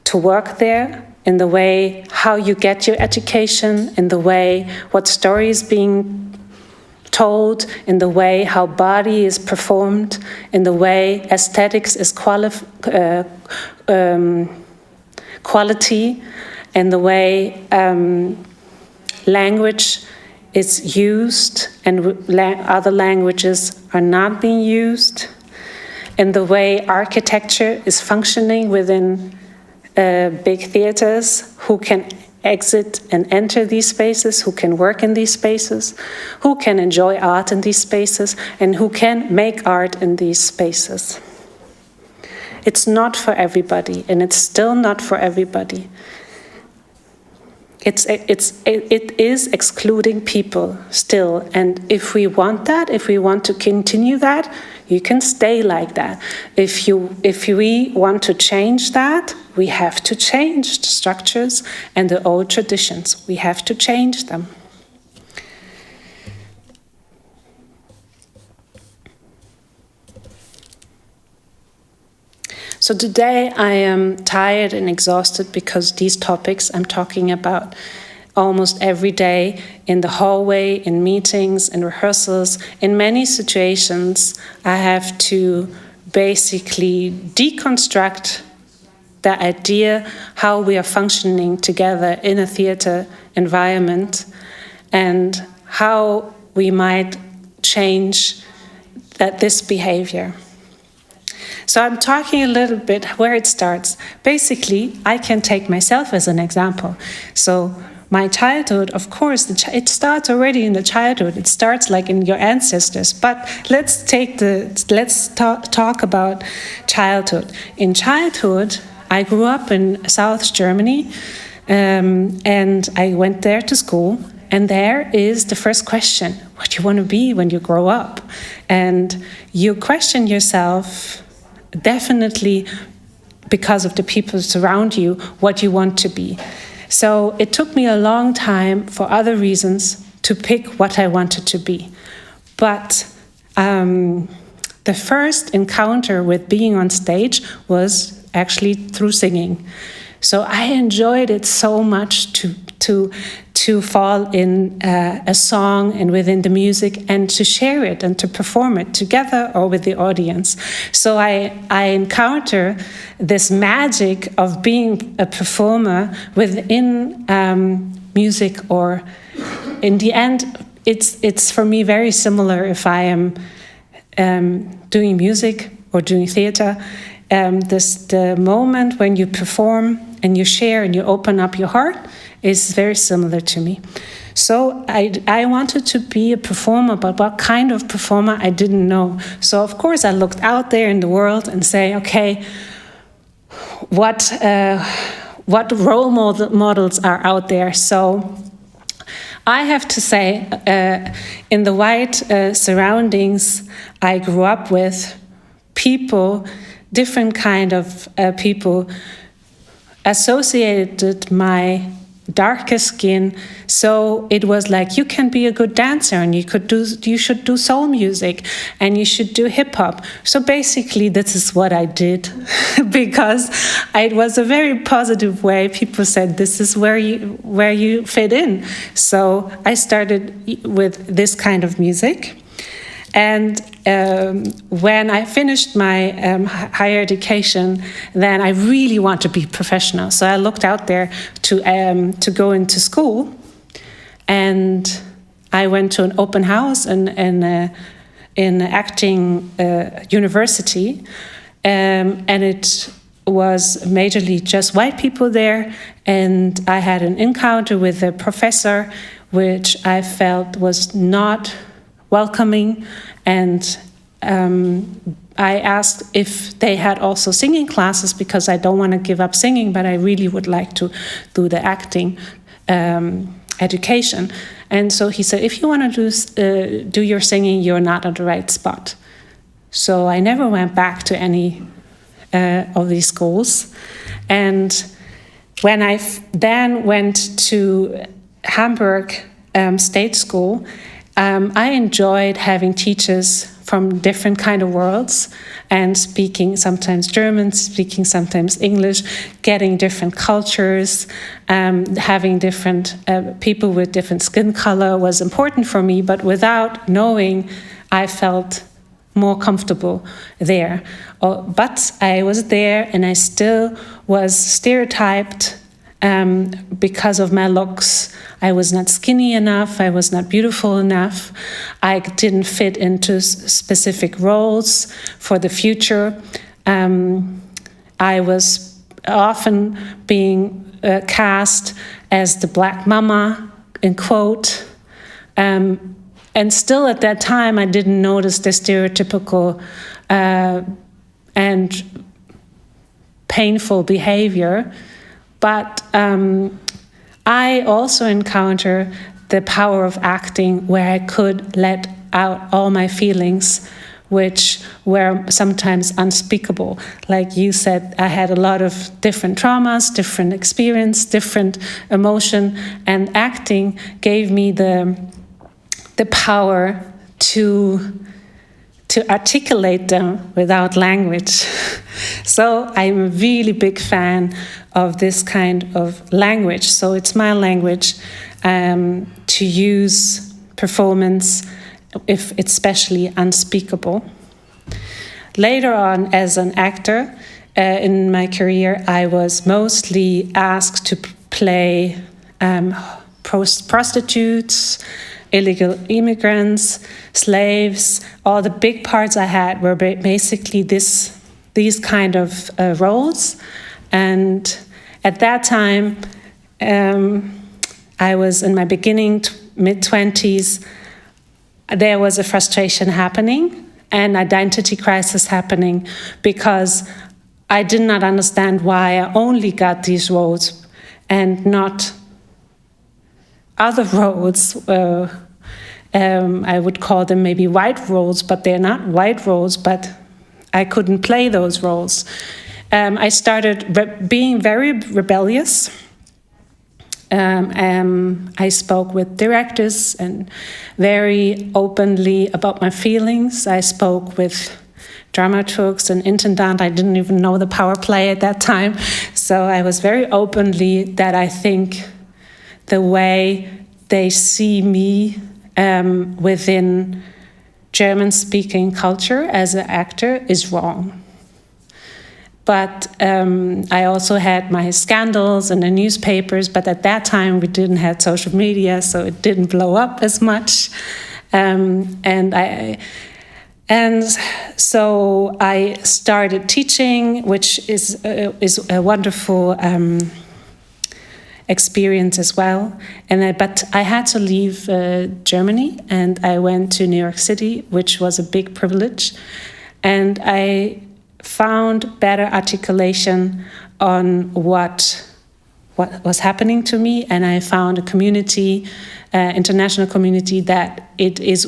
to work there, in the way how you get your education, in the way what story is being told, in the way how body is performed, in the way aesthetics is quality, in the way language is used and other languages are not being used, in the way architecture is functioning within big theaters, who can exit and enter these spaces, who can work in these spaces, who can enjoy art in these spaces, and who can make art in these spaces. It's not for everybody, and it's still not for everybody. It is excluding people still, and if we want that, if we want to continue that, you can stay like that. If we want to change that, we have to change the structures and the old traditions. We have to change them. So today I am tired and exhausted because these topics I'm talking about almost every day in the hallway, in meetings, in rehearsals. In many situations, I have to basically deconstruct the idea how we are functioning together in a theater environment and how we might change this behavior. So I'm talking a little bit where it starts. Basically, I can take myself as an example. So my childhood, of course, it starts already in the childhood. It starts like in your ancestors. But let's talk about childhood. In childhood, I grew up in South Germany, and I went there to school. And there is the first question: what do you want to be when you grow up? And you question yourself. Definitely because of the people around you, what you want to be. So it took me a long time for other reasons to pick what I wanted to be. But the first encounter with being on stage was actually through singing. So I enjoyed it so much to fall in a song and within the music and to share it and to perform it together or with the audience. So I encounter this magic of being a performer within music, or in the end, it's for me very similar if I am doing music or doing theater. The moment when you perform and you share and you open up your heart is very similar to me. So I wanted to be a performer, but what kind of performer I didn't know. So of course I looked out there in the world and say, okay, what role models are out there? So I have to say, in the white surroundings I grew up with, people, different kind of people associated my darker skin, so it was like, you can be a good dancer and you should do soul music and you should do hip hop. So basically this is what I did because it was a very positive way. People said this is where you fit in. So I started with this kind of music. And when I finished my higher education, then I really want to be professional. So I looked out there to go into school, and I went to an open house in acting university, and it was majorly just white people there. And I had an encounter with a professor, which I felt was not welcoming, and I asked if they had also singing classes, because I don't want to give up singing, but I really would like to do the acting education. And so he said, if you want to do your singing, you're not at the right spot. So I never went back to any of these schools. And when I then went to Hamburg State School, I enjoyed having teachers from different kind of worlds and speaking sometimes German, speaking sometimes English, getting different cultures, having different people with different skin color was important for me, but without knowing, I felt more comfortable there. But I was there and I still was stereotyped because of my looks. I was not skinny enough, I was not beautiful enough, I didn't fit into specific roles for the future. I was often being cast as the black mama, in quote, and still at that time I didn't notice the stereotypical and painful behavior. But I also encounter the power of acting where I could let out all my feelings, which were sometimes unspeakable. Like you said, I had a lot of different traumas, different experience, different emotion, and acting gave me the power to articulate them without language. So I'm a really big fan of this kind of language. So it's my language to use performance if it's especially unspeakable. Later on, as an actor in my career, I was mostly asked to play prostitutes, illegal immigrants, slaves. All the big parts I had were basically these kind of roles. And at that time, I was in my beginning mid-20s. There was a frustration happening, an identity crisis happening, because I did not understand why I only got these roles and not other roles. I would call them maybe white roles, but they're not white roles, but I couldn't play those roles. I started being very rebellious. I spoke with directors and very openly about my feelings. I spoke with dramaturgs and intendant. I didn't even know the power play at that time. So I was very openly that I think the way they see me within German-speaking culture as an actor is wrong. But I also had my scandals in the newspapers, but at that time we didn't have social media, so it didn't blow up as much. And so I started teaching, which is a wonderful experience as well. But I had to leave Germany, and I went to New York City, which was a big privilege. And I found better articulation on what was happening to me, and I found a community, international community, that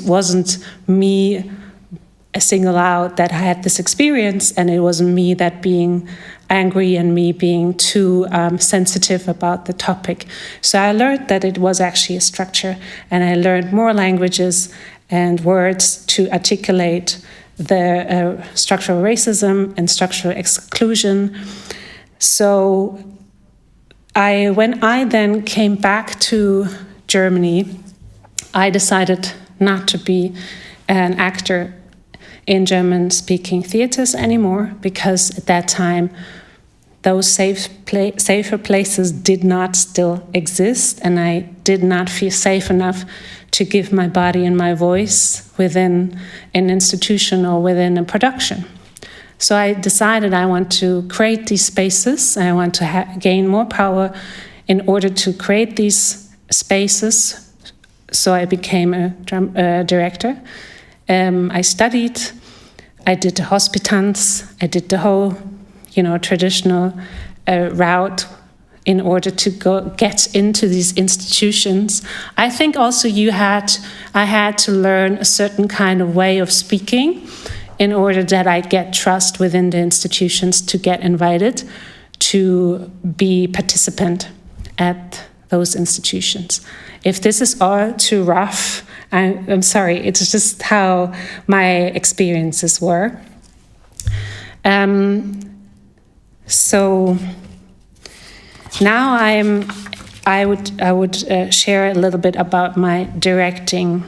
wasn't me single out that I had this experience, and it wasn't me that being angry and me being too sensitive about the topic. So I learned that it was actually a structure, and I learned more languages and words to articulate the structural racism and structural exclusion. So when I then came back to Germany, I decided not to be an actor in German-speaking theaters anymore, because at that time those safer places did not still exist, and I did not feel safe enough to give my body and my voice within an institution or within a production. So I decided I want to create these spaces, and I want to gain more power in order to create these spaces. So I became a director. I studied, I did the Hospitanz, I did the whole, traditional route in order to get into these institutions. I think also I had to learn a certain kind of way of speaking in order that I get trust within the institutions to get invited to be participant at those institutions. If this is all too rough, I'm sorry, it's just how my experiences were. So now I would share a little bit about my directing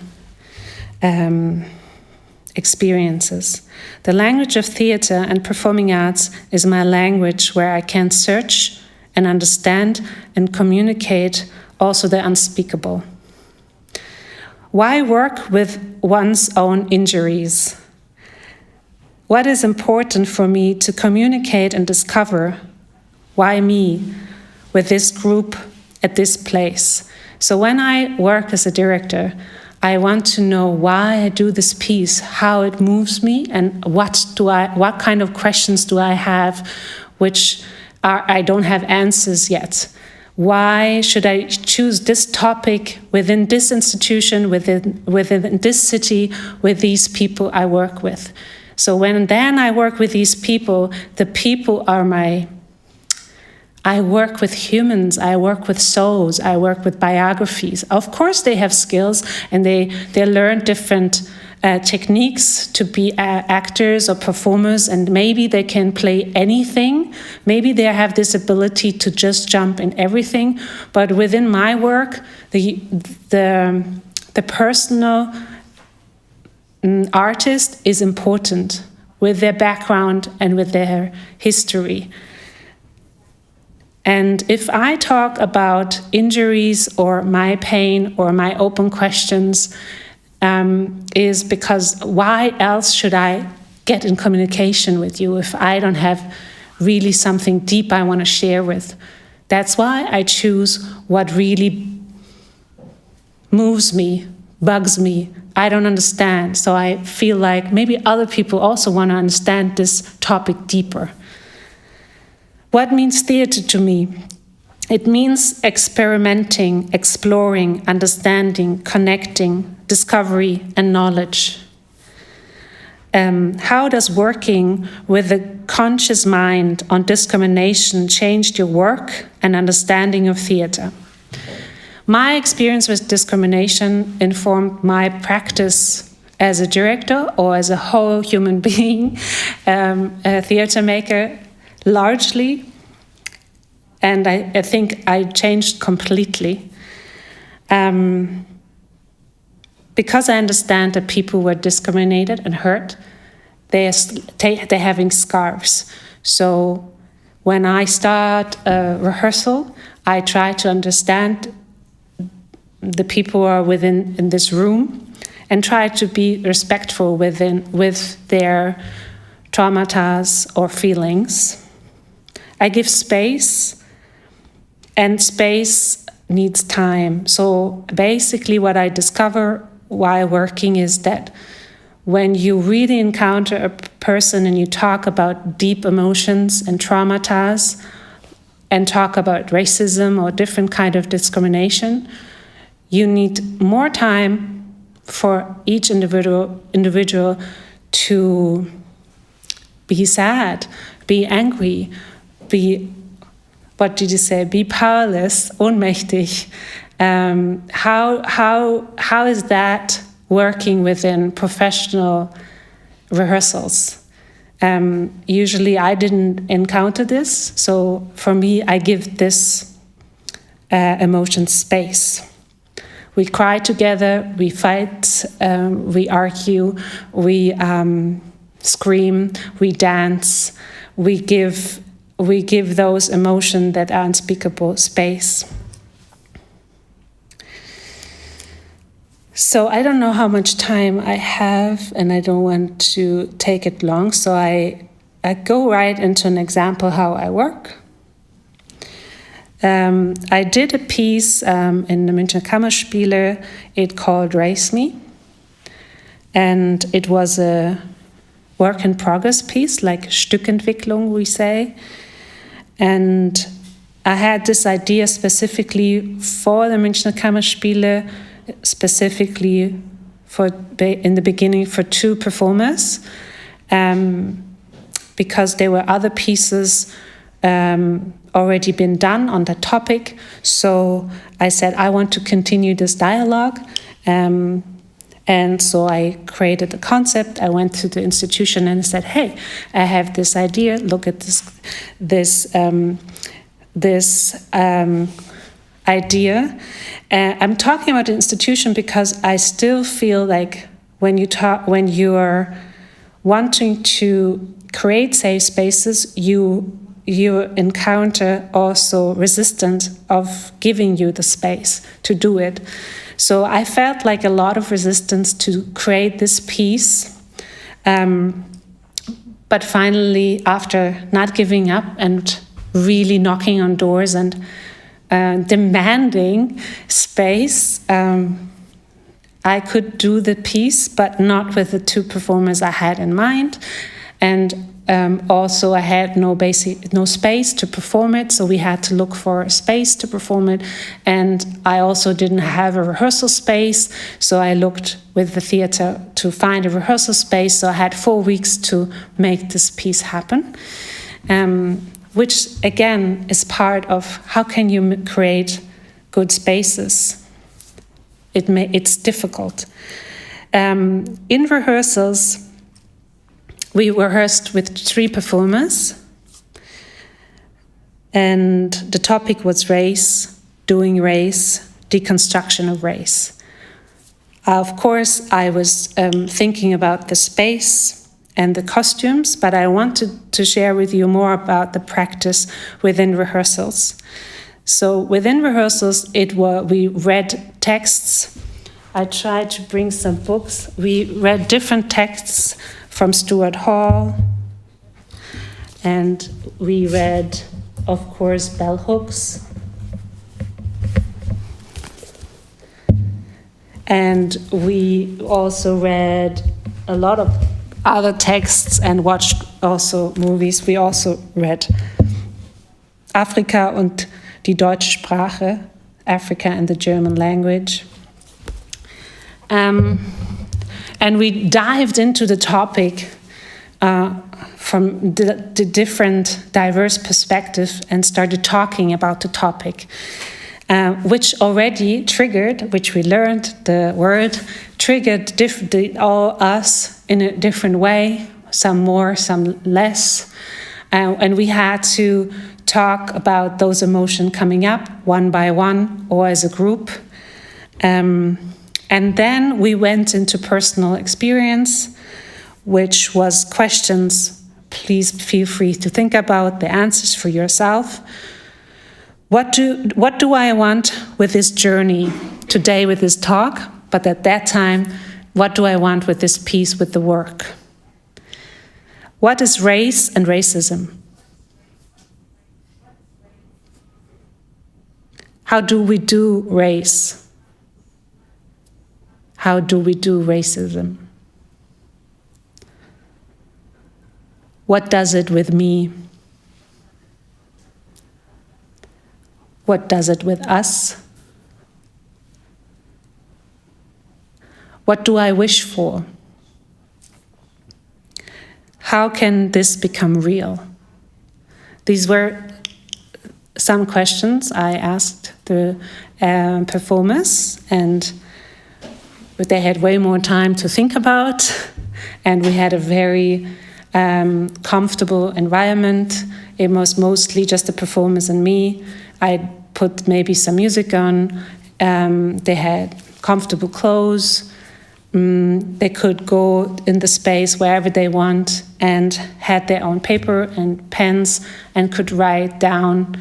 experiences. The language of theater and performing arts is my language where I can search and understand and communicate also the unspeakable. Why work with one's own injuries? What is important for me to communicate and discover? Why me with this group at this place? So when I work as a director, I want to know why I do this piece, how it moves me, and what kind of questions do I have, which I don't have answers yet. Why should I choose this topic within this institution, within this city, with these people I work with? So when then I work with these people, the people are I work with humans, I work with souls, I work with biographies. Of course they have skills and they learn different techniques to be actors or performers, and maybe they can play anything. Maybe they have this ability to just jump in everything. But within my work, the personal artist is important with their background and with their history. And if I talk about injuries or my pain or my open questions, is because why else should I get in communication with you if I don't have really something deep I want to share with? That's why I choose what really moves me, bugs me, I don't understand. So I feel like maybe other people also want to understand this topic deeper. What means theater to me? It means experimenting, exploring, understanding, connecting, discovery, and knowledge. How does working with a conscious mind on discrimination change your work and understanding of theater? My experience with discrimination informed my practice as a director or as a whole human being, a theater maker, largely. And I think I changed completely. Because I understand that people were discriminated and hurt, they're having scars. So when I start a rehearsal, I try to understand the people who are in this room and try to be respectful with their traumata or feelings. I give space, and space needs time. So basically what I discover while working is that when you really encounter a person and you talk about deep emotions and traumata and talk about racism or different kind of discrimination, you need more time for each individual to be sad, be angry, be, what did you say, be powerless, ohnmächtig. How is that working within professional rehearsals? Usually I didn't encounter this, so for me I give this emotion space. We cry together, we fight, we argue, we scream, we dance, we give those emotions that are unspeakable space. So I don't know how much time I have, and I don't want to take it long, so I go right into an example how I work. I did a piece in the Gesellschaftsspiele, it called Raise Me, and it was a work in progress piece, like Stückentwicklung we say, and I had this idea specifically for the Gesellschaftsspiele, specifically in the beginning for 2 performers, because there were other pieces already been done on that topic. So I said, I want to continue this dialogue. And so I created the concept. I went to the institution and said, "Hey, I have this idea. Look at this idea." I'm talking about the institution because I still feel like when you are wanting to create safe spaces, you encounter also resistance of giving you the space to do it. So I felt like a lot of resistance to create this piece. But finally, after not giving up and really knocking on doors and demanding space, I could do the piece, but not with the two performers I had in mind. And also I had no space to perform it, so we had to look for a space to perform it. And I also didn't have a rehearsal space, so I looked with the theater to find a rehearsal space. So I had 4 weeks to make this piece happen, which again is part of how can you create good spaces. It's difficult. In rehearsals, we rehearsed with 3 performers, and the topic was race, doing race, deconstruction of race. Of course, I was thinking about the space and the costumes, but I wanted to share with you more about the practice within rehearsals. So within rehearsals, we read texts. I tried to bring some books. We read different texts from Stuart Hall, and we read, of course, bell hooks, and we also read a lot of other texts and watched also movies. We also read Afrika und die deutsche Sprache, Africa and the German language. And we dived into the topic from the different diverse perspectives and started talking about the topic, which already triggered, which we learned, the word triggered all us in a different way, some more, some less. And we had to talk about those emotions coming up one by one or as a group. And then we went into personal experience, which was questions. Please feel free to think about the answers for yourself. What do I want with this journey today, with this talk? But at that time, what do I want with this piece, with the work? What is race and racism? How do we do race? How do we do racism? What does it with me? What does it with us? What do I wish for? How can this become real? These were some questions I asked the performers, and they had way more time to think about, and we had a very comfortable environment. It was mostly just the performers and me. I put maybe some music on. They had comfortable clothes. They could go in the space wherever they want and had their own paper and pens and could write down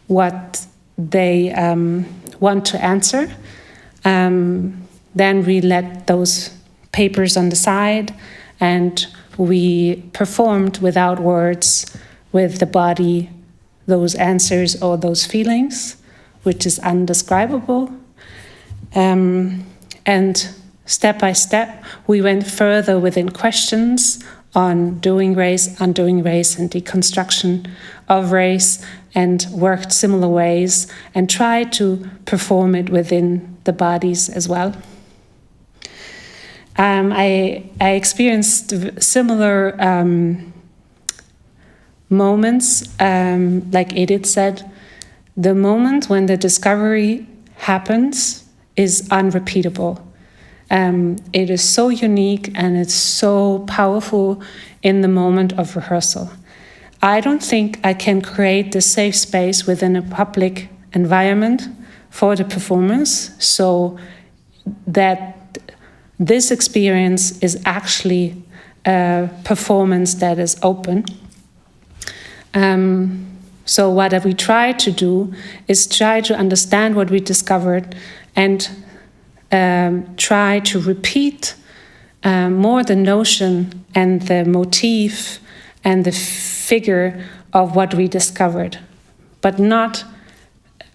what they want to answer. Then we let those papers on the side and we performed without words, with the body, those answers or those feelings, which is undescribable. And step by step, we went further within questions on doing race, undoing race, and deconstruction of race, and worked similar ways and tried to perform it within the bodies as well. I experienced similar moments, like Edith said. The moment when the discovery happens is unrepeatable. It is so unique and it's so powerful in the moment of rehearsal. I don't think I can create the safe space within a public environment for the performers so that this experience is actually a performance that is open. So what we try to do is try to understand what we discovered and try to repeat more the notion and the motif and the figure of what we discovered, but not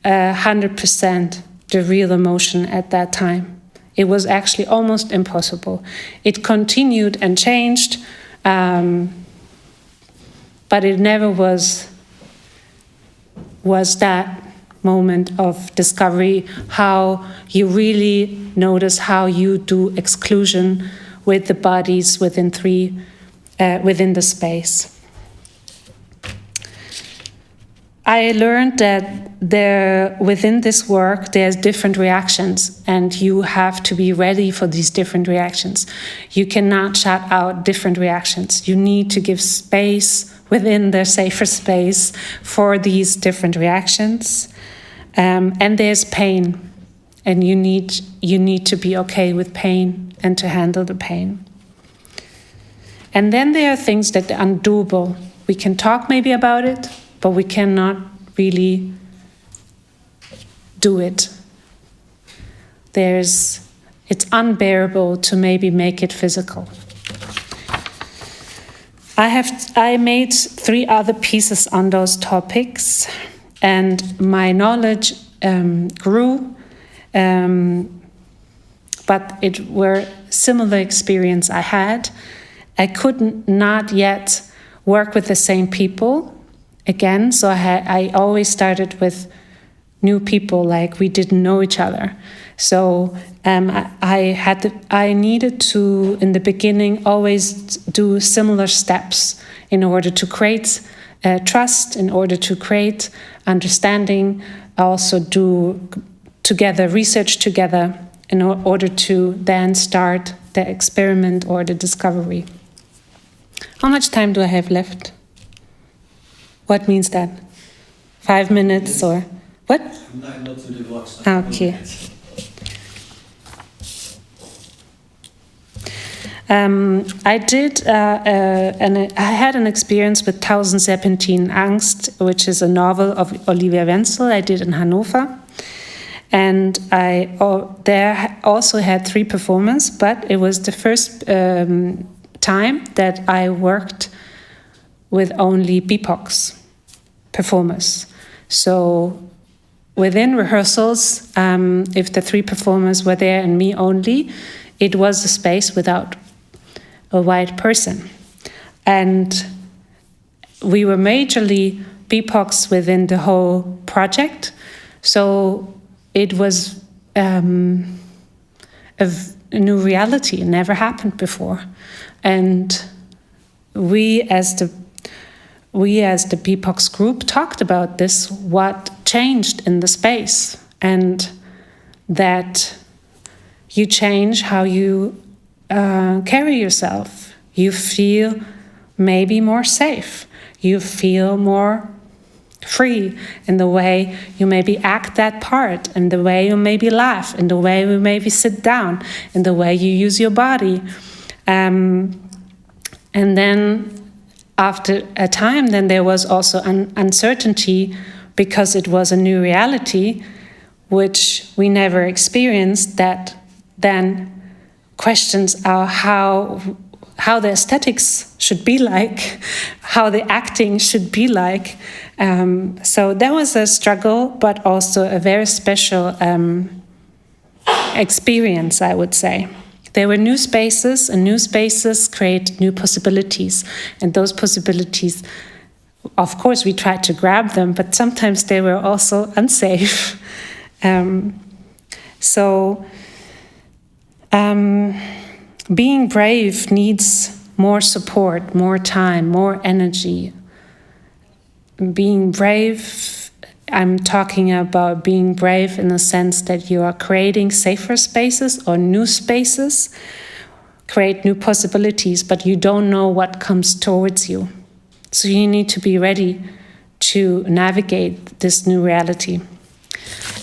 100% the real emotion at that time. It was actually almost impossible. It continued and changed, but it never was that moment of discovery, how you really notice how you do exclusion with the bodies within the space. I learned that within this work, there's different reactions, and you have to be ready for these different reactions. You cannot shut out different reactions. You need to give space within the safer space for these different reactions. And there's pain, and you need to be okay with pain and to handle the pain. And then there are things that are undoable. We can talk maybe about it, but we cannot really do it. It's unbearable to maybe make it physical. I made 3 other pieces on those topics, and my knowledge grew, but it were similar experience I had. I could not yet work with the same people again, so I always started with new people, like we didn't know each other. So I needed to, in the beginning, always do similar steps in order to create trust, in order to create understanding, also do together, research together, in order to then start the experiment or the discovery. How much time do I have left? What means that? 5 minutes or what? Okay. I had an experience with 1000 Serpentinen Angst, which is a novel of Olivia Wenzel I did in Hanover. And I there also had 3 performers, but it was the first time that I worked with only BIPOCs performers. So within rehearsals, if the 3 performers were there and me only, it was a space without a white person. And we were majorly BIPOCs within the whole project. So it was a new reality. It never happened before. And we as the BIPOCs group talked about this, what changed in the space, and that you change how you carry yourself. You feel maybe more safe. You feel more free in the way you maybe act that part, in the way you maybe laugh, in the way you maybe sit down, in the way you use your body. And then after a time, then there was also an uncertainty because it was a new reality, which we never experienced, that then questions are how the aesthetics should be like, how the acting should be like. So that was a struggle, but also a very special experience, I would say. There were new spaces, and new spaces create new possibilities. And those possibilities, of course, we tried to grab them, but sometimes they were also unsafe. Being brave needs more support, more time, more energy. Being brave I'm talking about being brave in the sense that you are creating safer spaces or new spaces, create new possibilities, but you don't know what comes towards you. So you need to be ready to navigate this new reality.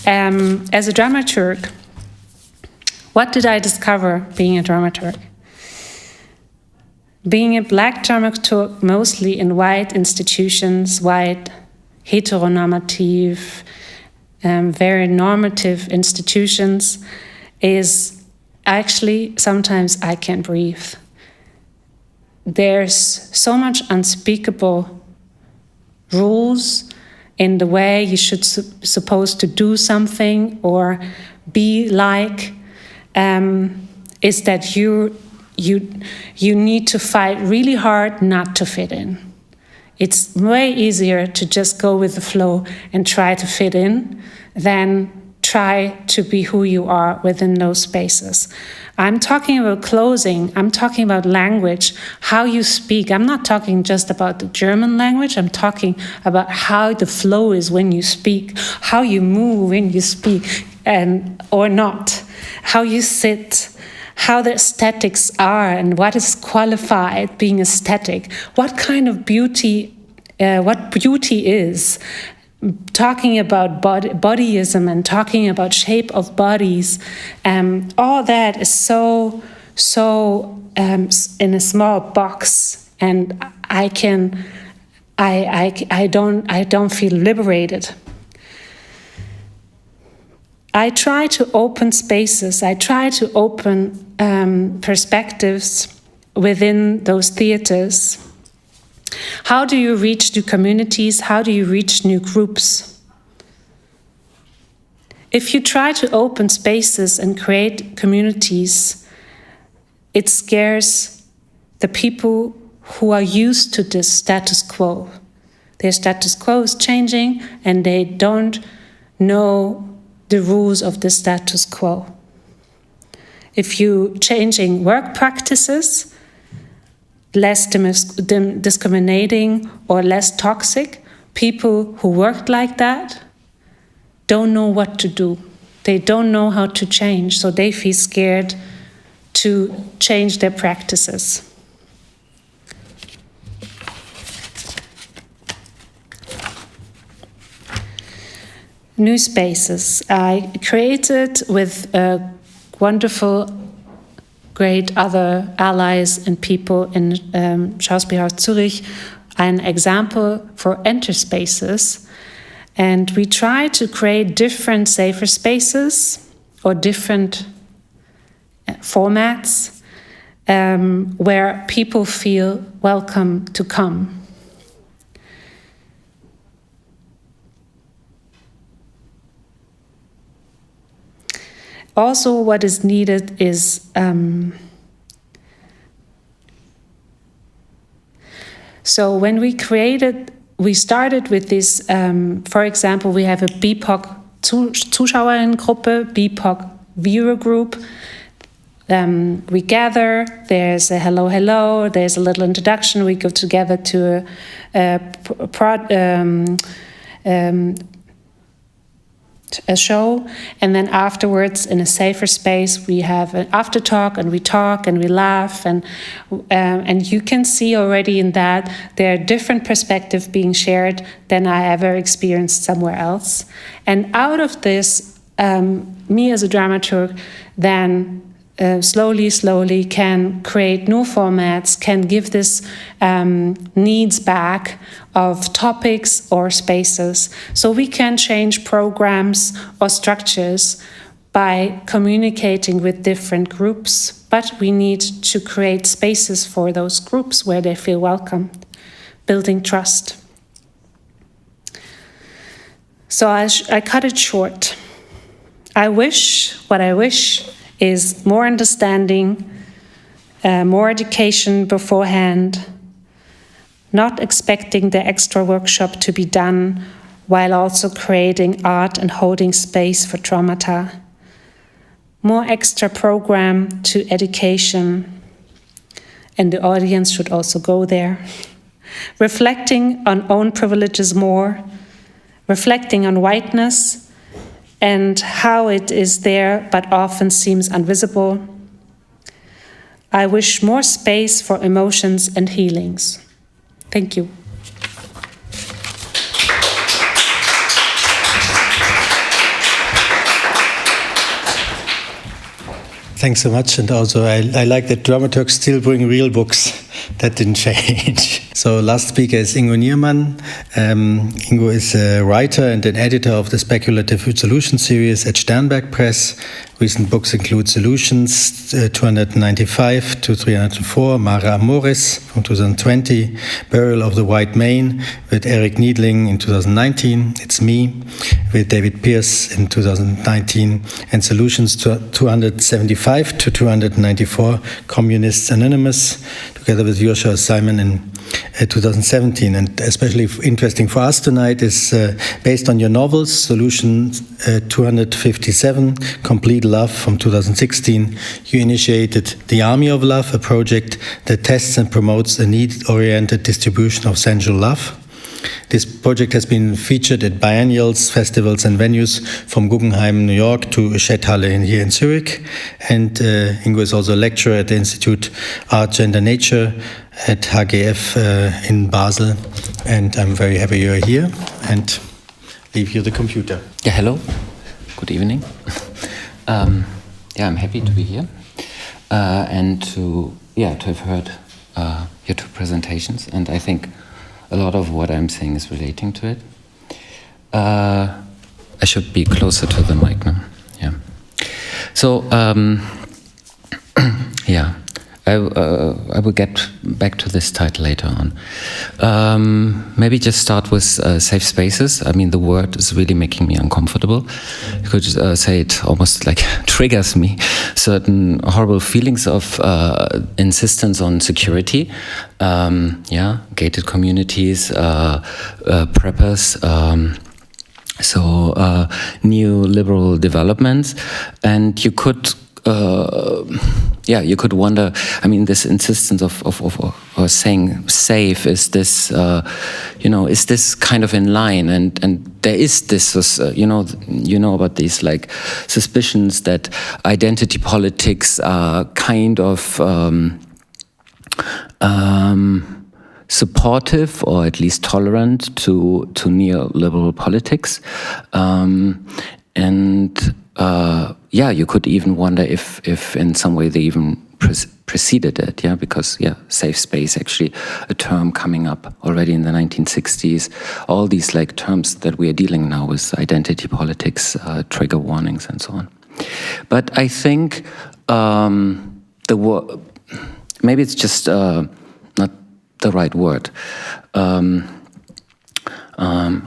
As a dramaturg, what did I discover being a dramaturg? Being a Black dramaturg mostly in white institutions, white, heteronormative, very normative institutions, is actually sometimes I can't breathe. There's so much unspeakable rules in the way you should supposed to do something or be like, is that you need to fight really hard not to fit in. It's way easier to just go with the flow and try to fit in than try to be who you are within those spaces. I'm talking about clothing, I'm talking about language, how you speak. I'm not talking just about the German language, I'm talking about how the flow is when you speak, how you move when you speak and or not, how you sit, how the aesthetics are and what is qualified being aesthetic, what kind of beauty, what beauty is. Talking about bodyism and talking about shape of bodies, all that is so in a small box, and I don't feel liberated. I try to open spaces. I try to open perspectives within those theaters. How do you reach new communities? How do you reach new groups? If you try to open spaces and create communities, it scares the people who are used to this status quo. Their status quo is changing and they don't know the rules of the status quo. If you're changing work practices, less discriminating or less toxic, people who worked like that don't know what to do. They don't know how to change, so they feel scared to change their practices. New spaces. I created with wonderful great other allies and people in Schauspielhaus Zürich an example for enter spaces, and we try to create different safer spaces or different formats where people feel welcome to come. Also, what is needed is so when we started with this, for example, we have a BIPOC Zuschauerinnengruppe, BIPOC viewer group. We gather, there's a hello, there's a little introduction, we go together to a show, and then afterwards in a safer space we have an after talk and we talk and we laugh, and you can see already in that there are different perspectives being shared than I ever experienced somewhere else. And out of this, me as a dramaturg then slowly can create new formats, can give this needs back of topics or spaces. So we can change programs or structures by communicating with different groups, but we need to create spaces for those groups where they feel welcome, building trust. So I cut it short. What I wish is more understanding, more education beforehand, not expecting the extra workshop to be done while also creating art and holding space for traumata. More extra program to education, and the audience should also go there. Reflecting on own privileges more, reflecting on whiteness and how it is there but often seems invisible. I wish more space for emotions and healings. Thank you. Thanks so much. And also, I like that dramaturgs still bring real books. That didn't change. So last speaker is Ingo Niermann. Ingo is a writer and an editor of the Speculative Solution series at Sternberg Press. Recent books include Solutions 295 to 304, Mare Amoris from 2020, Burial of the White Mane with Eric Niedling in 2019, It's Me with David Pierce in 2019, and Solutions 275 to 294, Communists Anonymous, together with Joshua Simon in 2017. And especially interesting for us tonight is based on your novels, Solution 257, Complete Love from 2016. You initiated The Army of Love, a project that tests and promotes a need-oriented distribution of sensual love. This project has been featured at biennials, festivals and venues from Guggenheim, New York to Schetthalle here in Zurich. And Ingo is also a lecturer at the Institute Art, Gender, Nature at HGF in Basel. And I'm very happy you're here and leave you the computer. Yeah, hello. Good evening. I'm happy to be here and to have heard your two presentations. And I think a lot of what I'm saying is relating to it. I should be closer to the mic now. Yeah. So, I will get back to this title later on. Maybe just start with safe spaces. I mean, the word is really making me uncomfortable. You could say it almost like triggers me. Certain horrible feelings of insistence on security. Gated communities, preppers, new liberal developments. And you could you could wonder, I mean, this insistence of saying safe, is this, is this kind of in line? And there is this, you know about these like suspicions that identity politics are kind of supportive or at least tolerant to neoliberal politics. You could even wonder if in some way they even preceded it, because safe space, actually a term coming up already in the 1960s. All these like terms that we are dealing now with, identity politics, trigger warnings and so on. But I think the word, maybe it's just not the right word.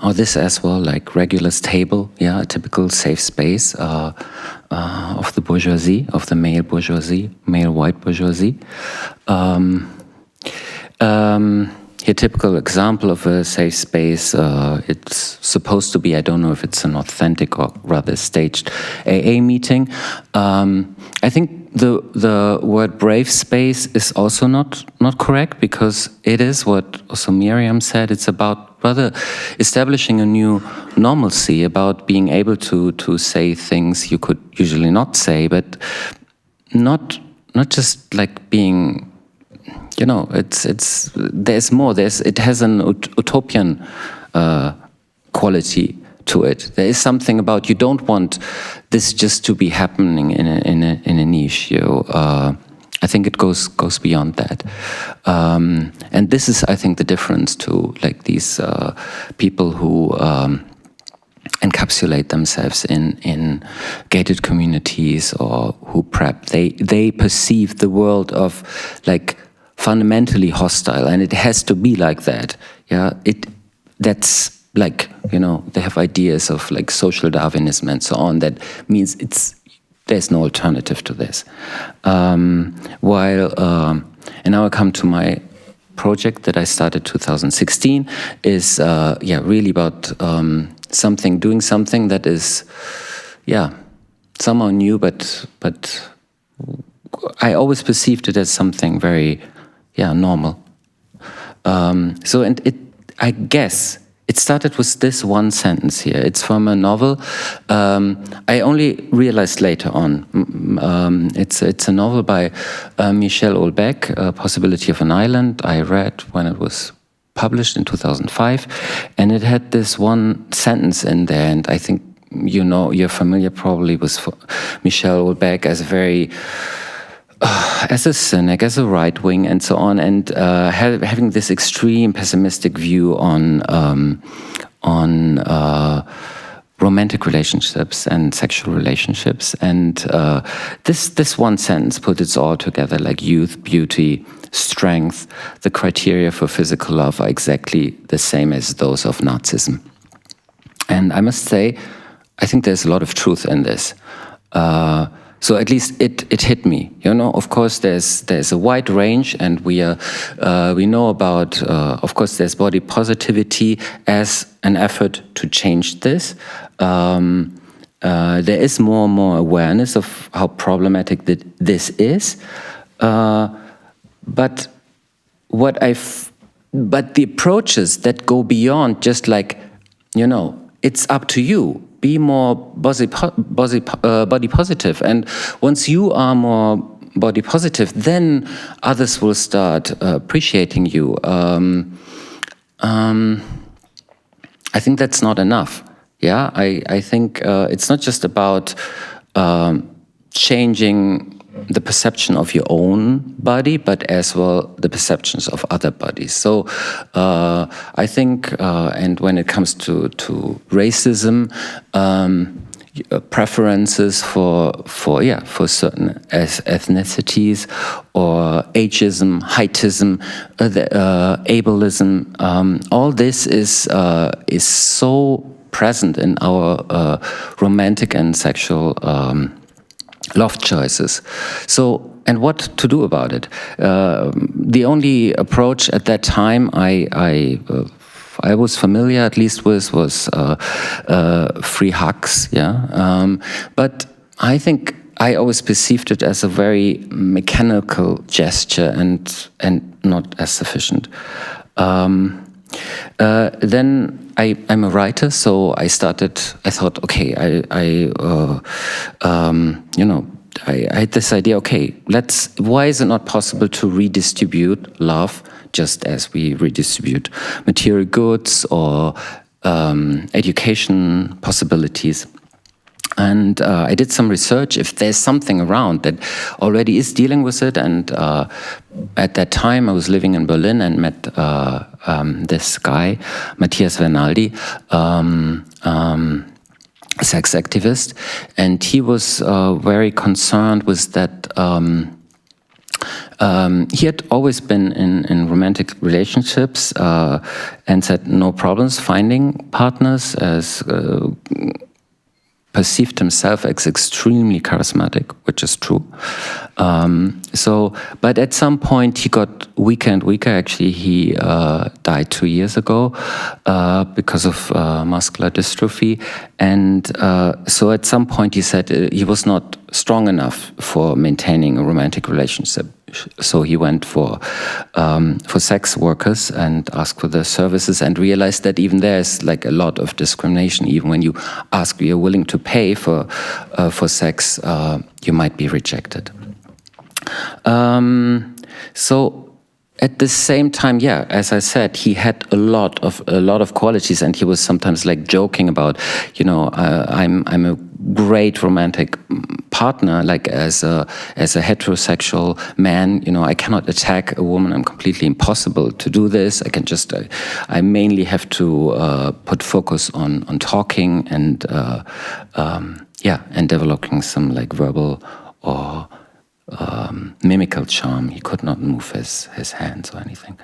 Or this as well, like Regulus table, a typical safe space of the bourgeoisie, of the male bourgeoisie, male white bourgeoisie. A typical example of a safe space, it's supposed to be, I don't know if it's an authentic or rather staged AA meeting. I think the word brave space is also not correct, because it is what also Miriam said, it's about rather establishing a new normalcy, about being able to say things you could usually not say, but not just like being, there's more. It has an utopian quality to it. There is something about, you don't want this just to be happening in a niche. I think it goes beyond that, and this is, I think, the difference to like these people who encapsulate themselves in gated communities or who prep. They perceive the world of like fundamentally hostile, and it has to be like that. That's like, they have ideas of like social Darwinism and so on. That means there's no alternative to this. And now I come to my project that I started 2016 is really about doing something that is somehow new, but I always perceived it as something very normal. I guess it started with this one sentence here. It's from a novel. I only realized later on. It's a novel by Michel Houellebecq, Possibility of an Island. I read when it was published in 2005, and it had this one sentence in there, and I think you're familiar probably with Michel Houellebecq as a very as a cynic, as a right wing, and so on, and having this extreme pessimistic view on romantic relationships and sexual relationships, and this one sentence put it all together, like youth, beauty, strength. The criteria for physical love are exactly the same as those of Nazism, and I must say, I think there's a lot of truth in this. So at least it hit me, Of course, there's a wide range, and we know about. Of course, there's body positivity as an effort to change this. There is more and more awareness of how problematic this is, but the approaches that go beyond just like, it's up to you. Be more body positive, and once you are more body positive, then others will start appreciating you. I think that's not enough. Yeah, I think it's not just about changing the perception of your own body, but as well the perceptions of other bodies. So I think, and when it comes to racism, preferences for certain ethnicities, or ageism, heightism, ableism, all this is so present in our romantic and sexual love choices. So, and what to do about it? The only approach at that time I was familiar at least with was free hugs. Yeah, but I think I always perceived it as a very mechanical gesture and not as sufficient. Then I'm a writer, so I thought, okay, I had this idea, okay, why is it not possible to redistribute love just as we redistribute material goods or education possibilities? And I did some research if there's something around that already is dealing with it. And at that time, I was living in Berlin and met this guy, Matthias Vernaldi, sex activist. And he was very concerned with that. He had always been in romantic relationships and said no problems finding partners, as perceived himself as extremely charismatic, which is true. But at some point he got weaker and weaker. Actually, he died 2 years ago because of muscular dystrophy. And so at some point he said he was not strong enough for maintaining a romantic relationship. So he went for sex workers and asked for their services, and realized that even there's like a lot of discrimination. Even when you ask, you're willing to pay for sex, you might be rejected. So at the same time, yeah, as I said, he had a lot of qualities, and he was sometimes like joking about, I'm a great romantic partner, like as a heterosexual man, I cannot attack a woman. I'm completely impossible to do this. I can just, I mainly have to put focus on talking and and developing some like verbal or mimical charm. He could not move his hands or anything.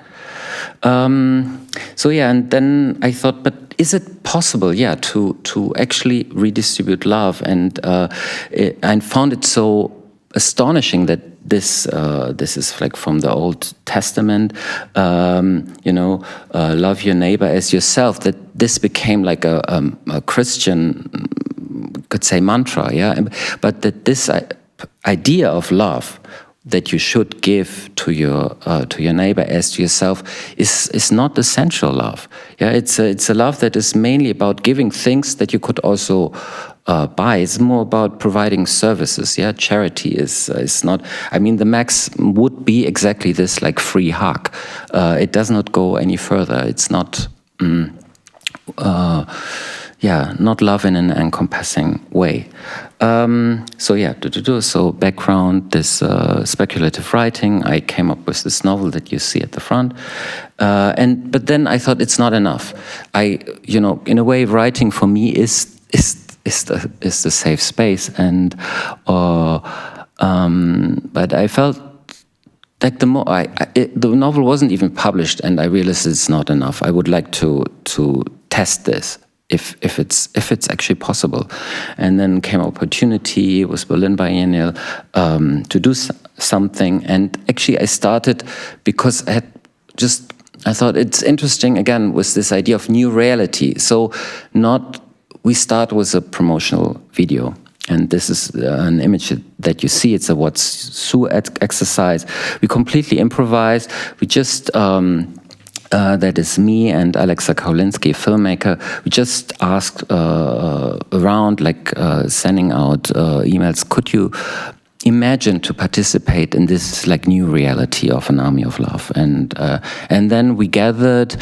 And then I thought, but is it possible, to actually redistribute love? And I found it so astonishing that this is like from the Old Testament, love your neighbor as yourself, that this became like a Christian, could say, mantra, but that this idea of love that you should give to your neighbor as to yourself is not essential love. Yeah, it's a love that is mainly about giving things that you could also buy. It's more about providing services. Yeah, charity is not. I mean, the max would be exactly this, like free hug. It does not go any further. It's not. Not love in an encompassing way. So background, this speculative writing. I came up with this novel that you see at the front, but then I thought it's not enough. In a way, writing for me is the safe space, and but I felt like the novel wasn't even published, and I realized it's not enough. I would like to test this. If it's actually possible, and then came opportunity with Berlin Biennial to do something, and actually I started because I thought it's interesting again with this idea of new reality. So we start with a promotional video. And this is an image that you see. It's a what's Sue exercise. We completely improvise. We just that is me and Alexa Kaulinski, a filmmaker. We just asked around, sending out emails. Could you imagine to participate in this new reality of an army of love? And then we gathered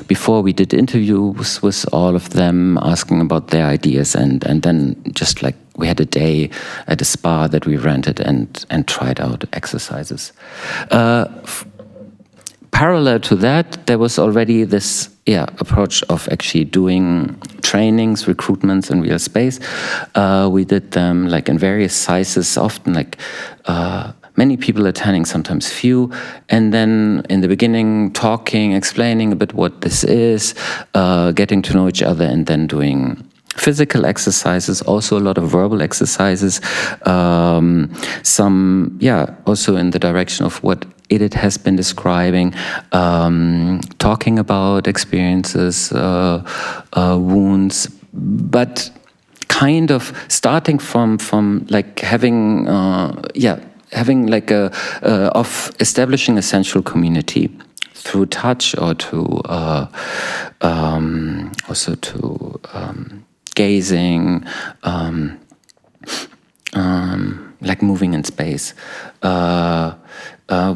before we did interviews with all of them, asking about their ideas, and then just we had a day at a spa that we rented and tried out exercises. Parallel to that, there was already this approach of actually doing trainings, recruitments in real space. We did them in various sizes, often many people attending, sometimes few, and then in the beginning talking, explaining a bit what this is, getting to know each other, and then doing physical exercises, also a lot of verbal exercises, some also in the direction of what Edith has been describing, talking about experiences, wounds, but kind of starting from having of establishing a central community through touch, or to also to gazing, moving in space.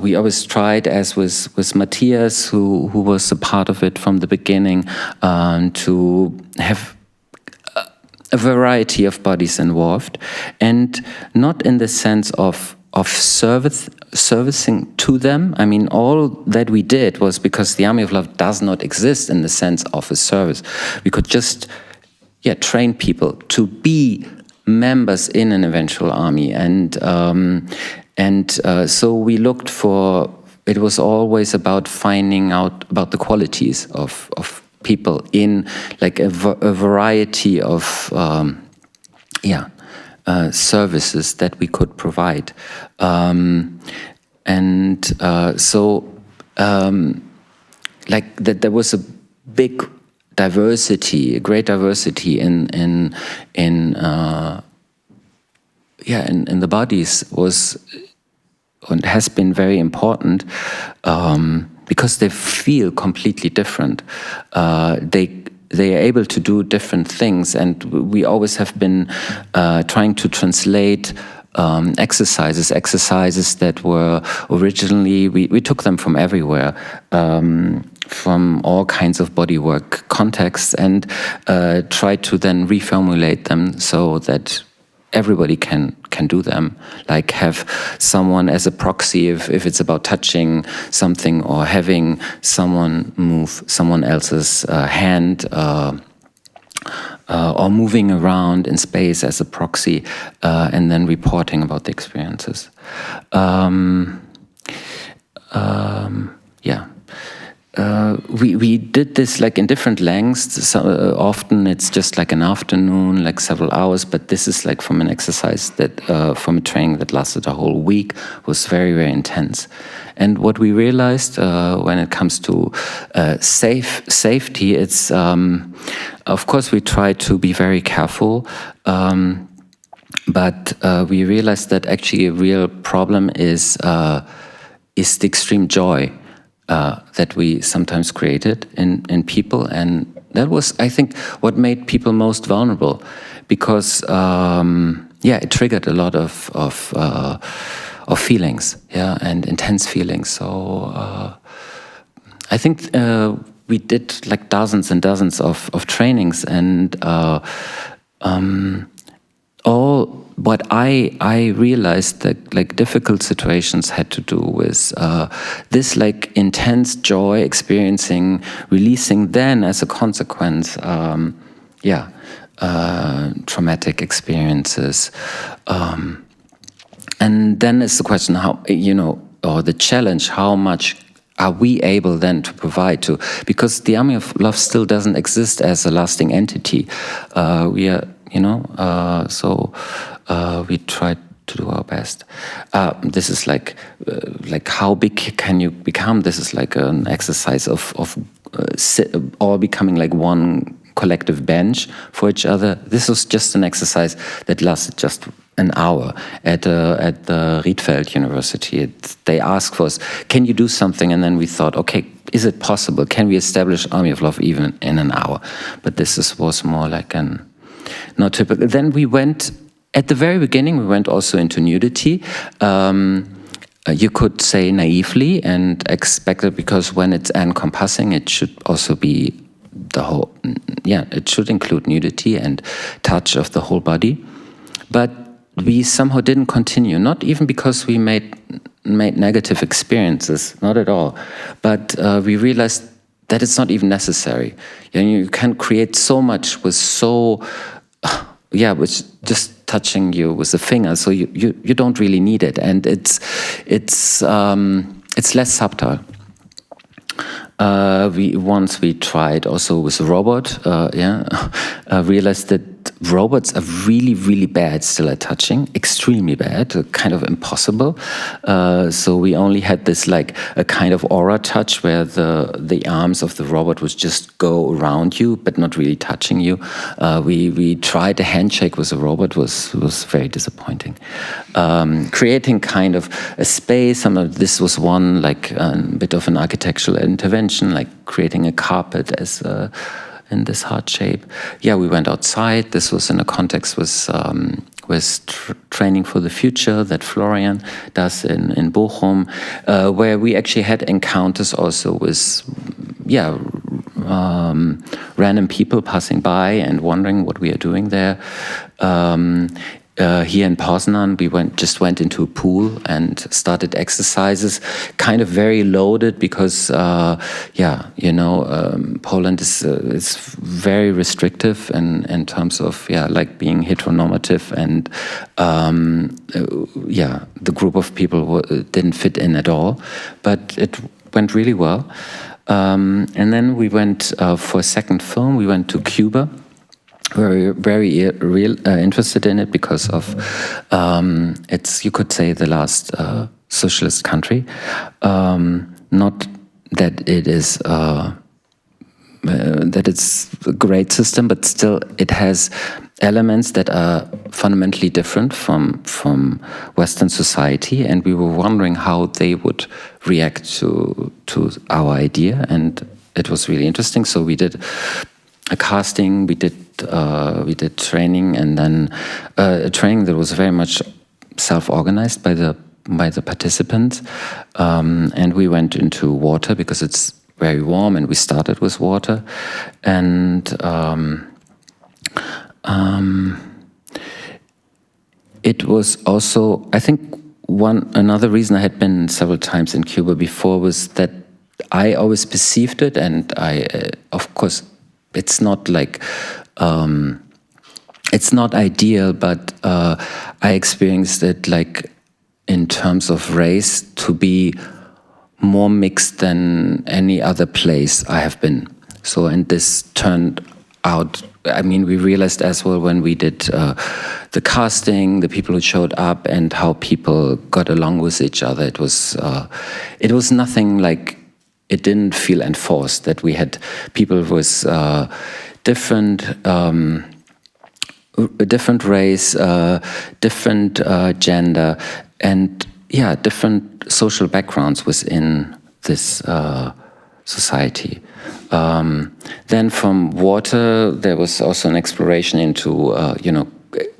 We always tried, as with Matthias, who was a part of it from the beginning, to have a variety of bodies involved, and not in the sense of servicing to them. I mean, all that we did was because the Army of Love does not exist in the sense of a service. We could just train people to be members in an eventual army, and so we looked for. It was always about finding out about the qualities of people in a variety of services that we could provide, that there was a big diversity, a great diversity in the bodies was and has been very important, because they feel completely different. They are able to do different things, and we always have been trying to translate exercises that were originally, we took them from everywhere, from all kinds of bodywork contexts, and tried to then reformulate them so that everybody can do them, have someone as a proxy if it's about touching something, or having someone move someone else's hand, or moving around in space as a proxy, and then reporting about the experiences. We did this in different lengths. So, often it's just an afternoon, several hours, but this is from an exercise that from a training that lasted a whole week, was very, very intense. And what we realized when it comes to safety, it's of course we try to be very careful. But we realized that actually a real problem is the extreme joy that we sometimes created in people, and that was, I think, what made people most vulnerable, because it triggered a lot of feelings, and intense feelings. So I think we did like dozens and dozens of trainings, and all what I realized that like difficult situations had to do with this like intense joy experiencing, releasing then as a consequence, traumatic experiences. And then is the question how, or the challenge, how much are we able then to provide to, because the Army of Love still doesn't exist as a lasting entity. We are, we try to do our best. This is like how big can you become? This is like an exercise of all becoming like one collective bench for each other. This was just an exercise that lasted just an hour at the Rietveld University. They asked for us, can you do something? And then we thought, okay, is it possible? Can we establish Army of Love even in an hour? But this was more like not typical. Then we went, at the very beginning, we went also into nudity. You could say naively and expected, because when it's encompassing, it should also be the whole, it should include nudity and touch of the whole body. But we somehow didn't continue, not even because we made negative experiences, not at all. But we realized that it's not even necessary. You can create so much with with just touching you with a finger, so you don't really need it, and it's less subtle. Once we tried also with a robot, realized that robots are really, really bad still at touching, extremely bad, kind of impossible. So we only had this like a kind of aura touch where the arms of the robot would just go around you, but not really touching you. We tried a handshake with a robot, was very disappointing. Creating kind of a space, this was one like a bit of an architectural intervention, like creating a carpet as in this heart shape. We went outside. This was in a context with training for the future that Florian does in Bochum, where we actually had encounters also with random people passing by and wondering what we are doing there. Here in Poznan, we went into a pool and started exercises, kind of very loaded because, Poland is very restrictive in terms of like being heteronormative, and the group of people didn't fit in at all, but it went really well. And then we went for a second film. We went to Cuba. Very, very interested in it because of it's, you could say, the last socialist country. Not that it is that it's a great system, but still it has elements that are fundamentally different from Western society, and we were wondering how they would react to our idea, and it was really interesting. So we did a casting, we did training, and then a training that was very much self-organized by the participants, and we went into water because it's very warm, and we started with water, and it was also, I think, another reason I had been several times in Cuba before was that I always perceived it, and I, of course, it's not like, it's not ideal, but I experienced it like in terms of race to be more mixed than any other place I have been. So, and this turned out, I mean, we realized as well when we did the casting, the people who showed up and how people got along with each other. It was nothing like, it didn't feel enforced, that we had people with different a different race, different gender, and different social backgrounds within this society. Then from water, there was also an exploration into,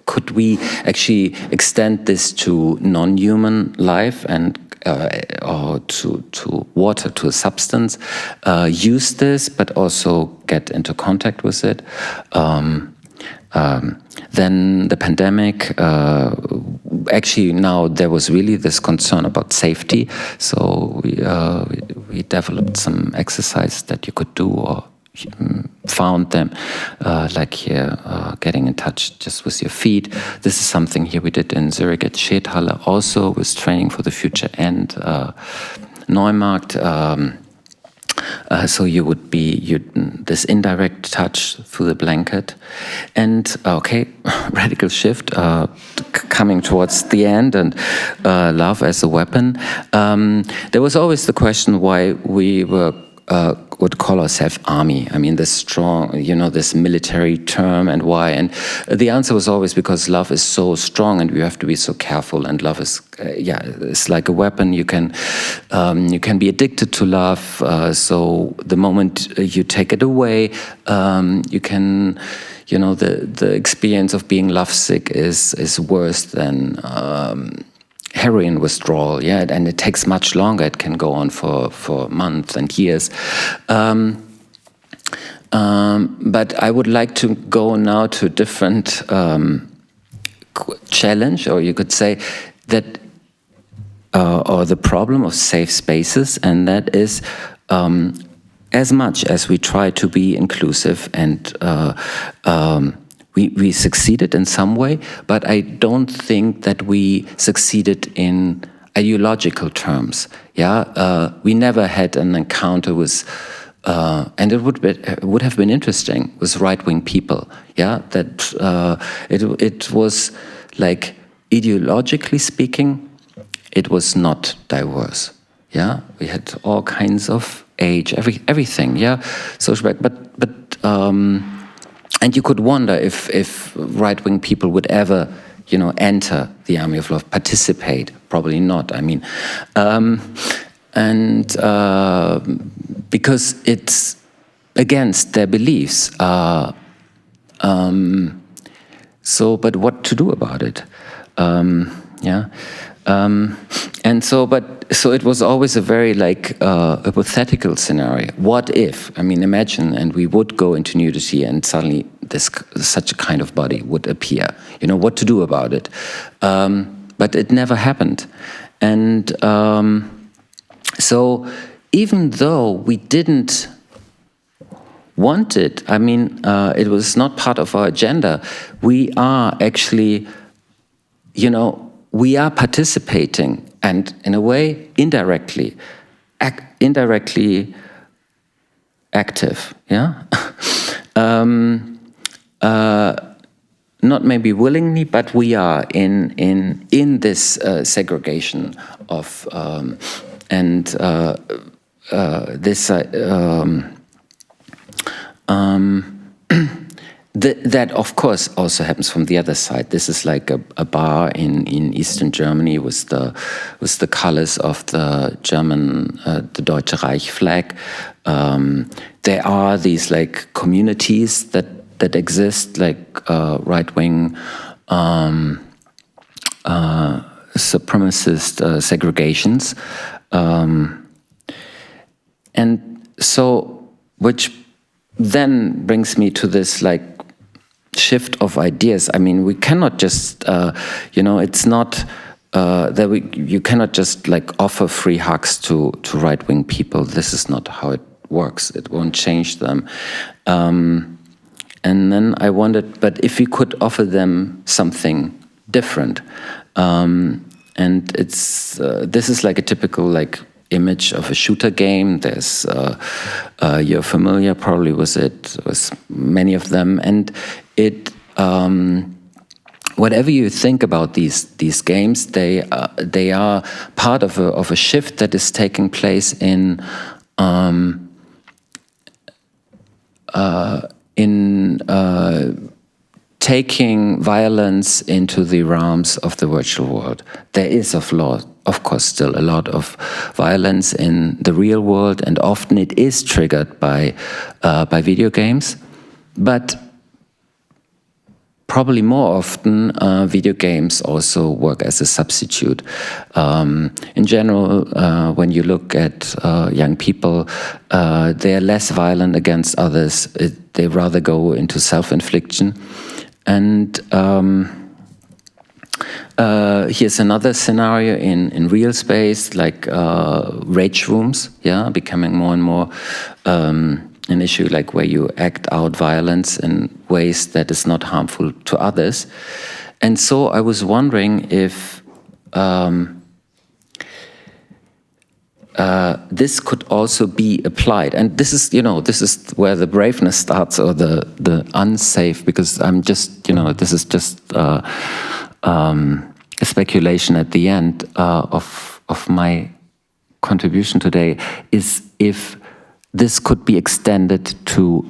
could we actually extend this to non-human life and or to water, to a substance, use this, but also get into contact with it. Then the pandemic, actually now there was really this concern about safety, so we developed some exercise that you could do, or found them, like here, getting in touch just with your feet. This is something here we did in Zurich at Schädhalle, also with training for the future, and Neumarkt. So you would be this indirect touch through the blanket, and radical shift coming towards the end, and love as a weapon. There was always the question why we would call ourselves army. I mean, this strong, this military term, and why? And the answer was always because love is so strong, and we have to be so careful. And love is, it's like a weapon. You can be addicted to love. So the moment you take it away, you can, the experience of being lovesick is worse than heroin withdrawal, and it takes much longer. It can go on for months and years. But I would like to go now to a different challenge, or you could say that, or the problem of safe spaces, and that is as much as we try to be inclusive and we succeeded in some way, but I don't think that we succeeded in ideological terms. We never had an encounter with, and it would have been interesting, with right-wing people. That it was like, ideologically speaking, it was not diverse. We had all kinds of age, everything. Social back, but. And you could wonder if right-wing people would ever, enter the army of love, participate. Probably not. I mean, because it's against their beliefs. So, but what to do about it? So it was always a very hypothetical scenario. What if? I mean, imagine, and we would go into nudity, and suddenly such a kind of body would appear. What to do about it? But it never happened, and so even though we didn't want it, I mean, it was not part of our agenda. We are actually, we are participating, and in a way, indirectly active. Not maybe willingly, but we are in this segregation of this. That of course also happens from the other side. This is like a bar in Eastern Germany with the colors of the German, the Deutsche Reich flag. There are these like communities that exist, like right-wing supremacist segregations, and so which then brings me to this like shift of ideas. I mean, we cannot just, it's not that you cannot just like offer free hugs to right-wing people. This is not how it works. It won't change them. And then I wondered, but if we could offer them something different, and it's this is like a typical like image of a shooter game. There's you're familiar probably with it, with many of them, and it whatever you think about these games, they are part of a shift that is taking place in taking violence into the realms of the virtual world. There is, of course, still a lot of violence in the real world, and often it is triggered by video games. But probably more often, video games also work as a substitute. In general, when you look at young people, they are less violent against others. They rather go into self-infliction. And here's another scenario in real space, like rage rooms, becoming more and more an issue, like where you act out violence in ways that is not harmful to others. And so I was wondering if this could also be applied. And this is where the braveness starts, or the unsafe, because I'm just, this is just a speculation at the end of my contribution today, is if this could be extended to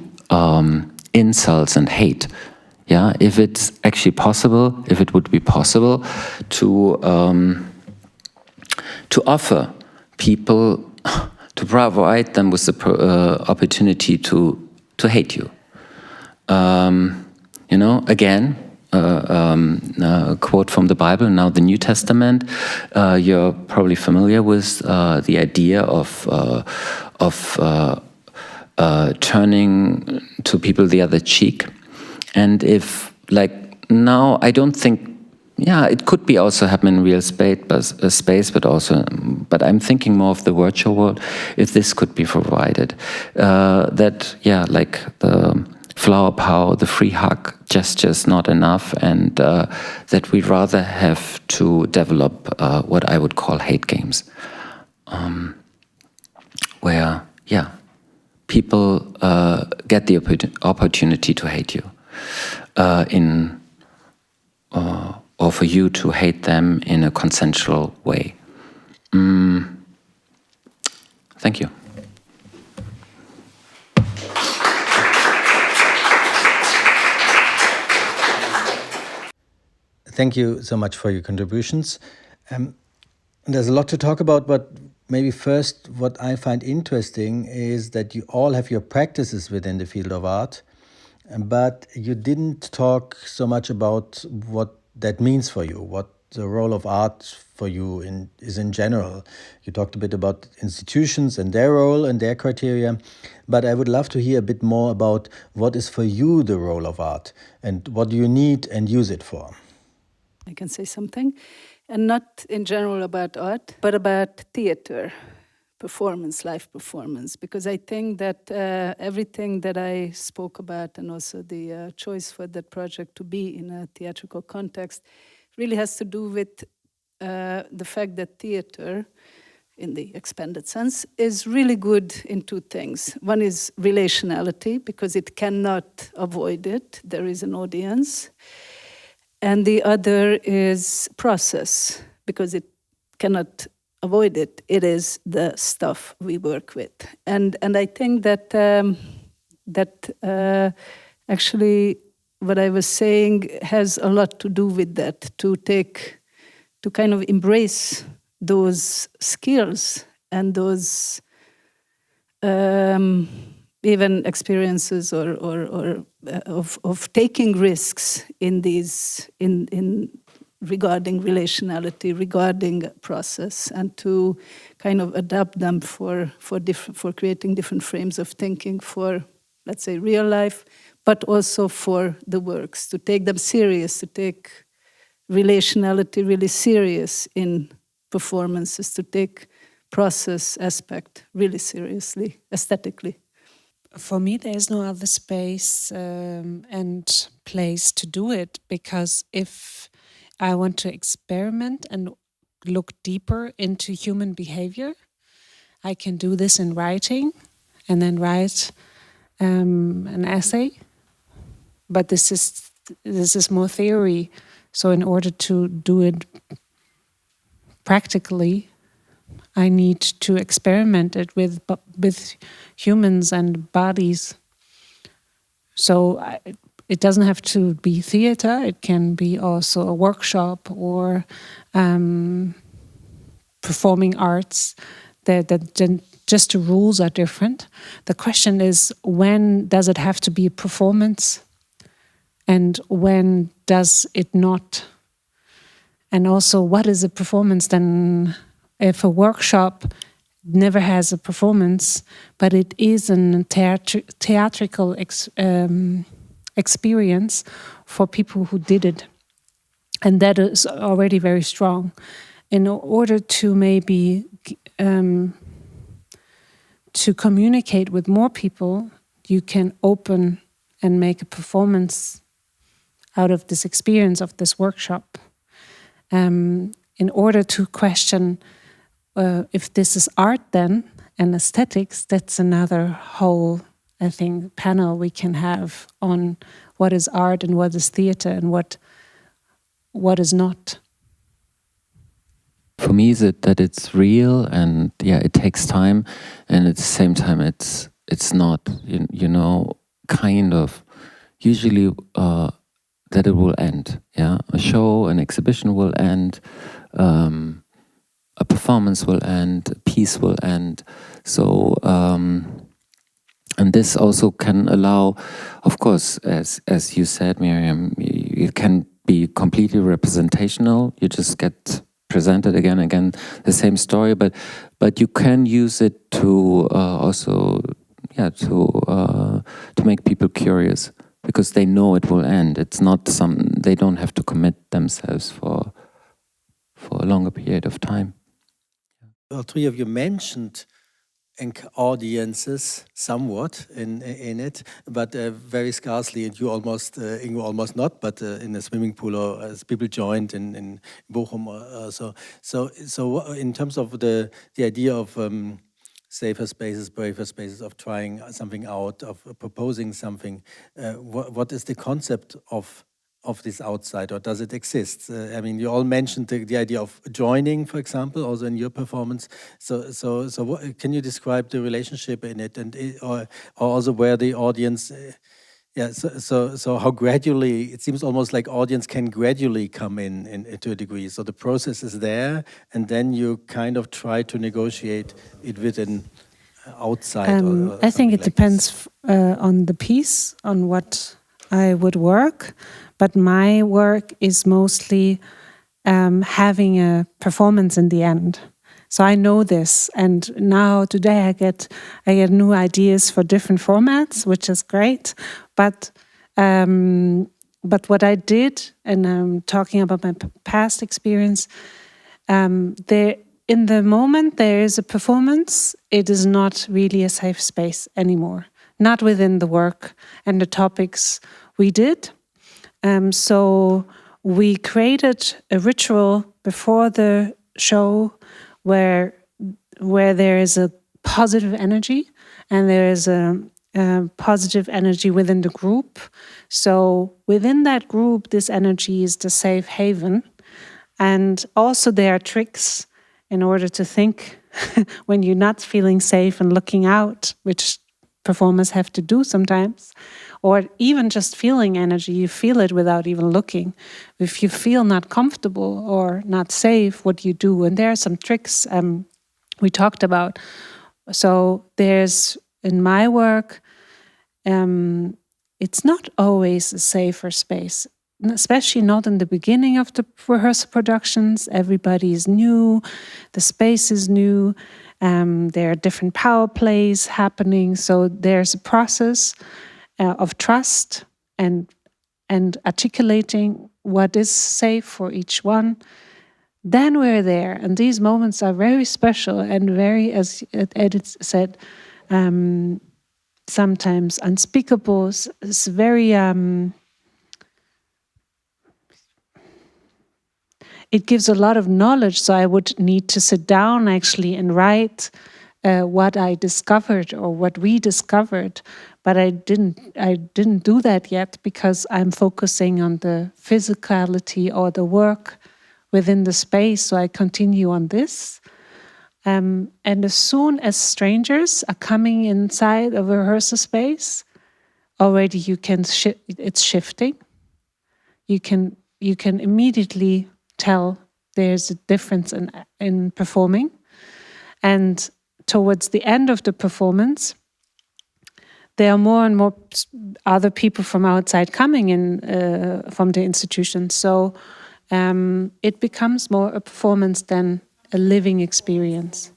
insults and hate. Yeah, if it's actually possible, if it would be possible to offer people, to provide them with the opportunity to hate you. Again, a quote from the Bible, now the New Testament. You're probably familiar with the idea of turning to people the other cheek. And if, like, now, I don't think, it could be also happen in real space, but I'm thinking more of the virtual world, if this could be provided. Like the flower power, the free hug gesture is not enough, and that we'd rather have to develop what I would call hate games, where, people get the opportunity to hate you, or for you to hate them in a consensual way. Thank you. Thank you so much for your contributions. There's a lot to talk about, but maybe first what I find interesting is that you all have your practices within the field of art, but you didn't talk so much about what that means for you, what the role of art for you is in general. You talked a bit about institutions and their role and their criteria, but I would love to hear a bit more about what is for you the role of art and what do you need and use it for. I can say something, and not in general about art, but about theater, performance, live performance, because I think that everything that I spoke about, and also the choice for that project to be in a theatrical context, really has to do with the fact that theater, in the expanded sense, is really good in two things. One is relationality, because it cannot avoid it. There is an audience. And the other is process, because it cannot avoid it. It is the stuff we work with. And I think that actually what I was saying has a lot to do with that, to kind of embrace those skills and those even experiences of taking risks in regarding relationality, regarding process, and to kind of adapt them for creating different frames of thinking for, let's say, real life, but also for the works, to take them serious, to take relationality really serious in performances, to take process aspect really seriously, aesthetically. For me, there is no other space and place to do it, because if I want to experiment and look deeper into human behavior, I can do this in writing and then write an essay. But this is more theory. So in order to do it practically, I need to experiment it with humans and bodies. So it doesn't have to be theater. It can be also a workshop or performing arts. Just the rules are different. The question is, when does it have to be a performance, and when does it not? And also, what is a performance then? If a workshop never has a performance, but it is a theatrical experience for people who did it, and that is already very strong. In order to maybe to communicate with more people, you can open and make a performance out of this experience of this workshop. In order to question if this is art then, and aesthetics, that's another whole, I think, panel we can have on what is art and what is theater and what is not. For me, is it that it's real, and it takes time, and at the same time it's not, kind of usually that it will end. Yeah, a show, an exhibition will end, a performance will end, a piece will end. So, and this also can allow, of course, as you said, Miriam, it can be completely representational. You just get presented again the same story, but you can use it to also to make people curious, because they know it will end. It's not they don't have to commit themselves for a longer period of time. All three of you mentioned audiences somewhat in it, but very scarcely, and you almost, Ingo almost not, but in a swimming pool or as people joined in Bochum. So in terms of the idea of safer spaces, braver spaces, of trying something out, of proposing something, what is the concept of this outside, or does it exist? I mean, you all mentioned the idea of joining, for example, also in your performance. So what, can you describe the relationship in it, and or also where the audience? So how gradually, it seems almost like audience can gradually come in to a degree. So the process is there, and then you kind of try to negotiate it within outside. I think it depends on the piece, on what I would work. But my work is mostly having a performance in the end. So I know this, and now today I get new ideas for different formats, which is great. But what I did, and I'm talking about my past experience, there in the moment there is a performance. It is not really a safe space anymore, not within the work and the topics we did. So we created a ritual before the show where there is a positive energy, and there is a positive energy within the group. So within that group, this energy is the safe haven. And also there are tricks in order to think when you're not feeling safe and looking out, which performers have to do sometimes. Or even just feeling energy, you feel it without even looking. If you feel not comfortable or not safe, what do you do? And there are some tricks we talked about. So there's, in my work, it's not always a safer space, especially not in the beginning of the rehearsal productions. Everybody is new, the space is new, there are different power plays happening. So there's a process of trust and articulating what is safe for each one. Then we're there, and these moments are very special and very, as Edith said, sometimes unspeakable. It's very it gives a lot of knowledge, so I would need to sit down actually and write what I discovered or what we discovered. But I didn't do that yet, because I'm focusing on the physicality or the work within the space. So I continue on this. And as soon as strangers are coming inside of a rehearsal space, already it's shifting. You can immediately tell there's a difference in performing, and towards the end of the performance, there are more and more other people from outside coming in from the institution. So it becomes more a performance than a living experience.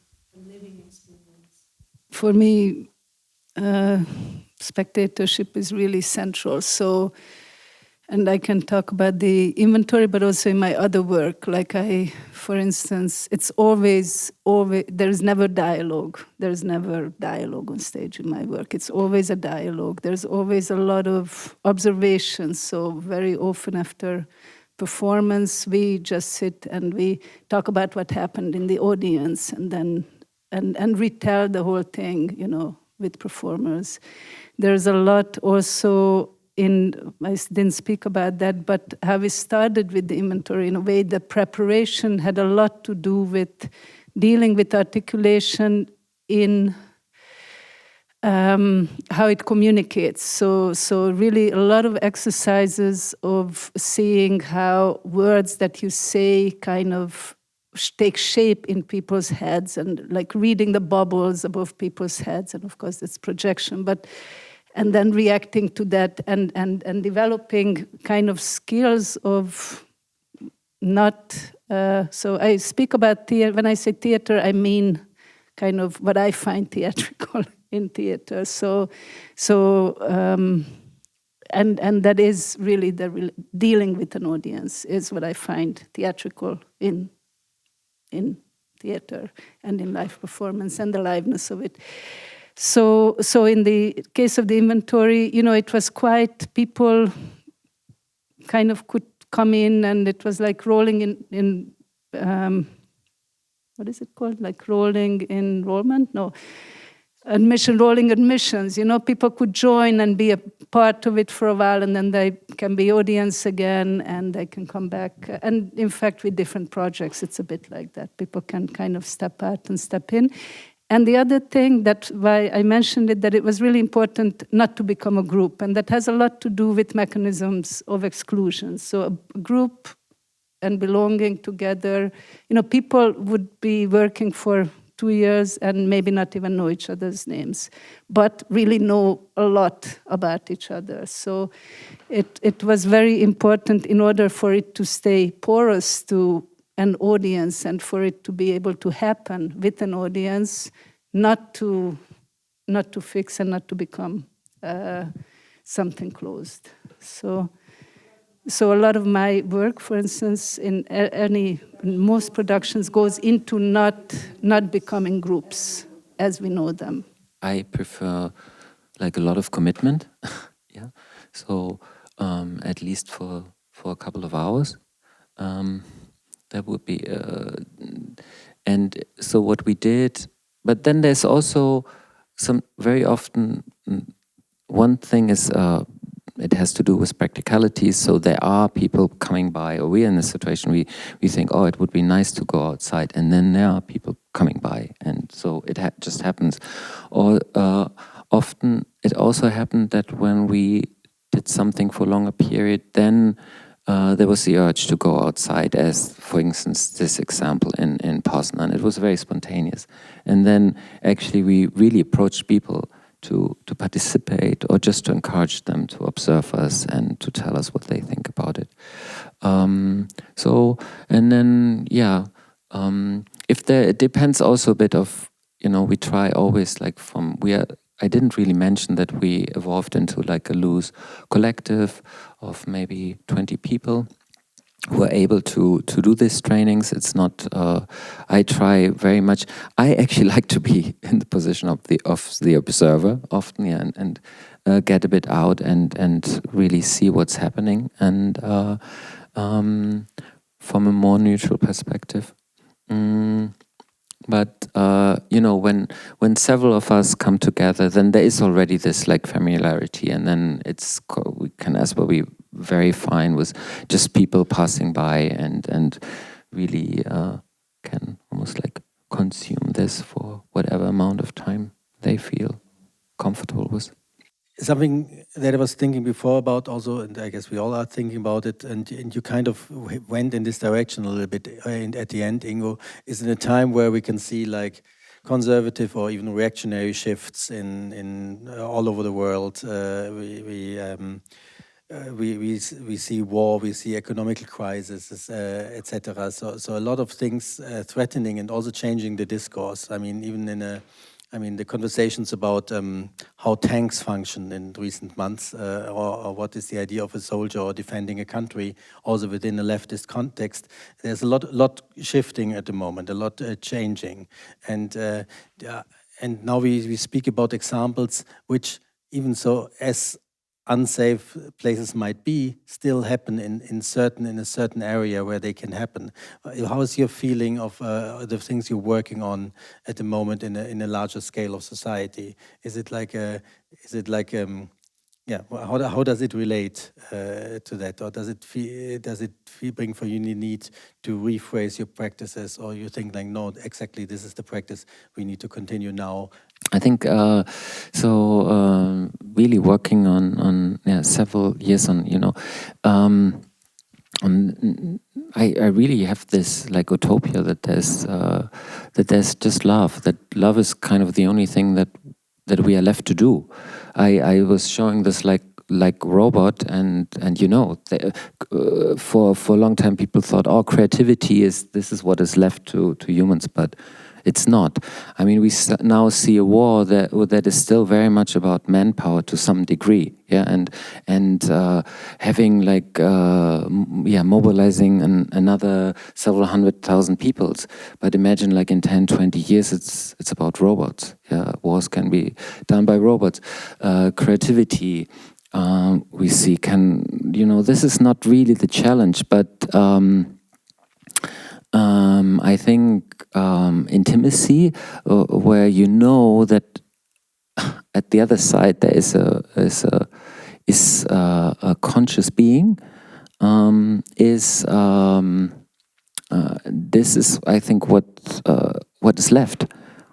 For me, spectatorship is really central. So, and I can talk about the inventory, but also in my other work. Like for instance, it's always, there's never dialogue. There's never dialogue on stage in my work. It's always a dialogue. There's always a lot of observations. So very often after performance, we just sit and we talk about what happened in the audience, and then and retell the whole thing, with performers. There's a lot also I didn't speak about that, but how we started with the inventory, in a way, the preparation had a lot to do with dealing with articulation in how it communicates. So really a lot of exercises of seeing how words that you say kind of take shape in people's heads, and like reading the bubbles above people's heads, and of course it's projection, and then reacting to that and developing kind of skills of not, so I speak about theater, when I say theater, I mean kind of what I find theatrical in theater. And that is really dealing with an audience is what I find theatrical in theater and in live performance, and the liveness of it. So in the case of the inventory, it was quite, people kind of could come in, and it was like rolling in what is it called? Like rolling enrollment? No. Rolling admissions. People could join and be a part of it for a while, and then they can be audience again, and they can come back. And in fact, with different projects, it's a bit like that. People can kind of step out and step in. And the other thing, that's why I mentioned it, that it was really important not to become a group, and that has a lot to do with mechanisms of exclusion. So a group and belonging together, people would be working for 2 years and maybe not even know each other's names, but really know a lot about each other. So it was very important, in order for it to stay porous to an audience and for it to be able to happen with an audience, not to fix and not to become something closed. So a lot of my work, for instance, in most productions, goes into not becoming groups as we know them. I prefer like a lot of commitment, yeah. So at least for a couple of hours, that would be. And so what we did, but then there's also some very often. One thing is. It has to do with practicalities. So there are people coming by, or we're in a situation we think, oh, it would be nice to go outside, and then there are people coming by, and so it just happens. Or often it also happened that when we did something for a longer period, then there was the urge to go outside, as for instance this example in Poznan. It was very spontaneous, and then actually we really approached people to participate, or just to encourage them to observe us and to tell us what they think about it. And then, it depends also a bit of, we try always like I didn't really mention that we evolved into like a loose collective of maybe 20 people who are able to do these trainings. It's not, I try very much, I actually like to be in the position of the observer often, and get a bit out and really see what's happening, and from a more neutral perspective. But when several of us come together, then there is already this like familiarity, and then we can as well be very fine with just people passing by and really can almost like consume this for whatever amount of time they feel comfortable with. something that I was thinking before about also, and I guess we all are thinking about it, and you kind of went in this direction a little bit at the end, Ingo, is in a time where we can see like conservative or even reactionary shifts in all over the world. We see war, we see economic crisis, etc. So a lot of things threatening and also changing the discourse. I mean, even the conversations about how tanks function in recent months, or what is the idea of a soldier or defending a country, also within a leftist context. There's a lot shifting at the moment, a lot changing, and now we speak about examples which, even so as unsafe places might be, still happen in a certain area where they can happen. How is your feeling of the things you're working on at the moment in a larger scale of society? Is it like how does it relate to that, or does it bring for you the need to rephrase your practices, or you think like, no, exactly this is the practice we need to continue now? I think really working on several years on, I really have this like utopia that there's just love, that love is kind of the only thing that we are left to do. I was showing this like robot, and for a long time people thought, oh, creativity is what is left to humans, but it's not. I mean, we now see a war that is still very much about manpower to some degree, and having like mobilizing another several 100,000 peoples. But imagine like in 10, 20 years, it's about robots. Yeah, wars can be done by robots. Creativity, we see this is not really the challenge, but I think intimacy, where you know that at the other side there is a conscious being, this is, I think, what is left,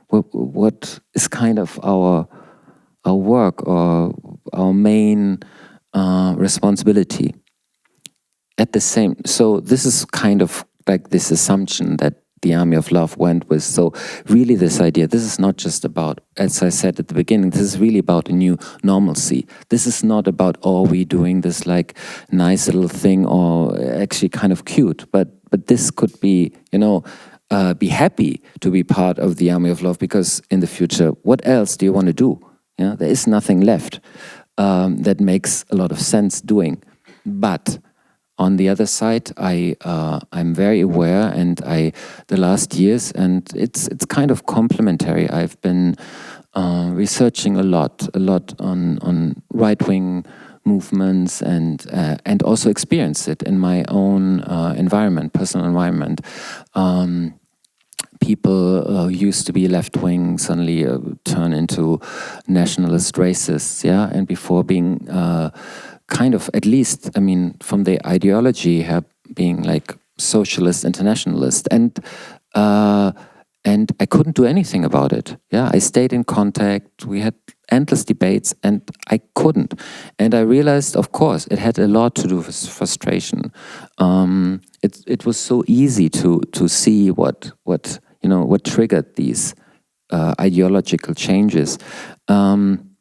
what is kind of our work or our main responsibility. At the same, so this is kind of like this assumption that the Army of Love went with. So really this idea, this is not just about, as I said at the beginning, this is really about a new normalcy. This is not about, oh, we doing this like nice little thing, or actually kind of cute, but this could be, be happy to be part of the Army of Love, because in the future, what else do you want to do? There is nothing left that makes a lot of sense doing. But on the other side, I'm very aware, and the last years, and it's kind of complementary. I've been researching a lot on right-wing movements, and also experience it in my own environment, personal environment. People who used to be left-wing suddenly turn into nationalist racists, and before being kind of, at least, I mean, from the ideology, being like socialist, internationalist, and I couldn't do anything about it. I stayed in contact. We had endless debates, and I couldn't. And I realized, of course, it had a lot to do with frustration. It was so easy to see what triggered these ideological changes, and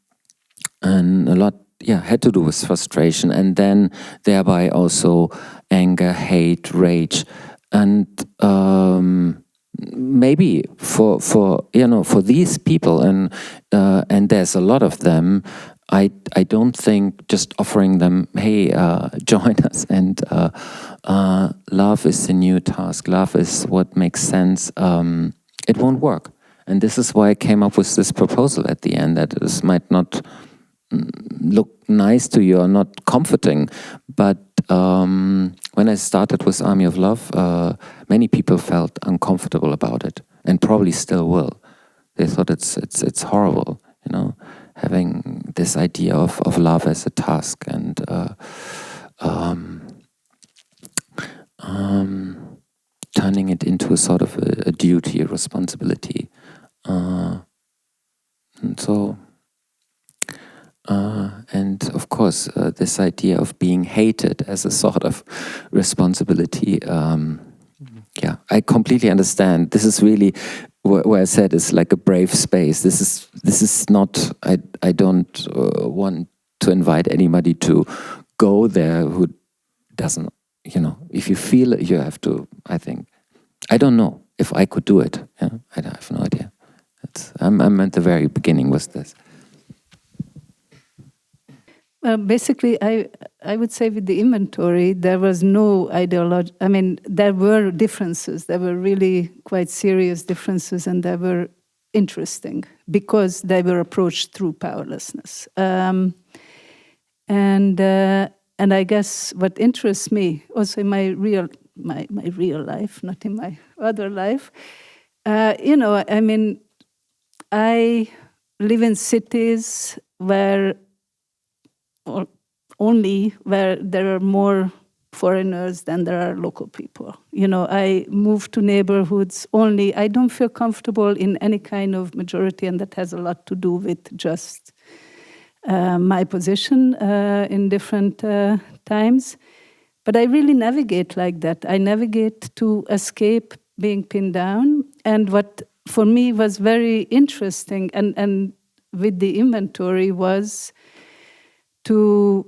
a lot. Had to do with frustration, and then thereby also anger, hate, rage, and maybe for these people, and there's a lot of them. I don't think just offering them, hey, join us, and love is the new task. Love is what makes sense. It won't work, and this is why I came up with this proposal at the end, that this might not look nice to you or not comforting, but when I started with Army of Love, many people felt uncomfortable about it, and probably still will. They thought it's horrible, having this idea of love as a task, and turning it into a sort of a duty, a responsibility, and so. course, this idea of being hated as a sort of responsibility. Yeah, I completely understand. This is really where I said it's like a brave space. This is not. I don't want to invite anybody to go there who doesn't. If you feel it, you have to. I think. I don't know if I could do it. Yeah, I have no idea. I'm at the very beginning with this. Well, basically, I would say with the inventory, there was no ideology. I mean, there were differences. There were really quite serious differences, and they were interesting because they were approached through powerlessness. And I guess what interests me, also in my real life, not in my other life, I mean, I live in cities where there are more foreigners than there are local people. I move to neighborhoods only. I don't feel comfortable in any kind of majority, and that has a lot to do with just my position in different times. But I really navigate like that. I navigate to escape being pinned down. And what for me was very interesting and with the inventory was to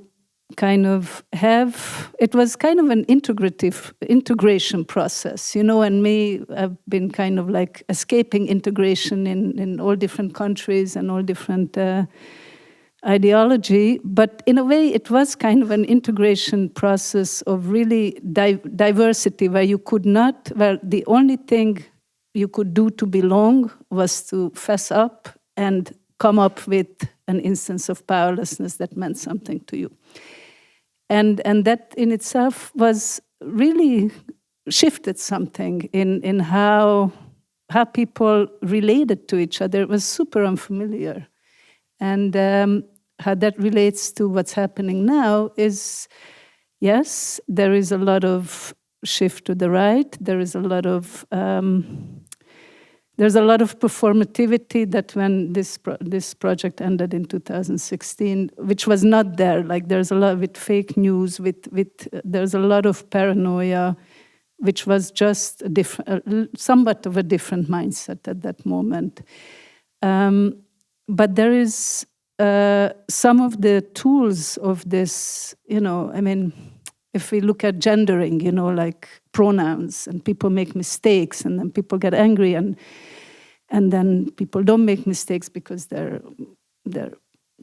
kind of it was kind of an integration process, and me, I've been kind of like escaping integration in all different countries and all different ideology, but in a way it was kind of an integration process of really diversity where the only thing you could do to belong was to fess up and come up with an instance of powerlessness that meant something to you. And that in itself was really shifted something in how people related to each other. It was super unfamiliar. And how that relates to what's happening now is, yes, there is a lot of shift to the right. There is a lot of there's a lot of performativity that when this project ended in 2016, which was not there. Like there's a lot with fake news, there's a lot of paranoia, which was just somewhat of a different mindset at that moment. But there is some of the tools of this, I mean, if we look at gendering, like pronouns, and people make mistakes, and then people get angry, and then people don't make mistakes because their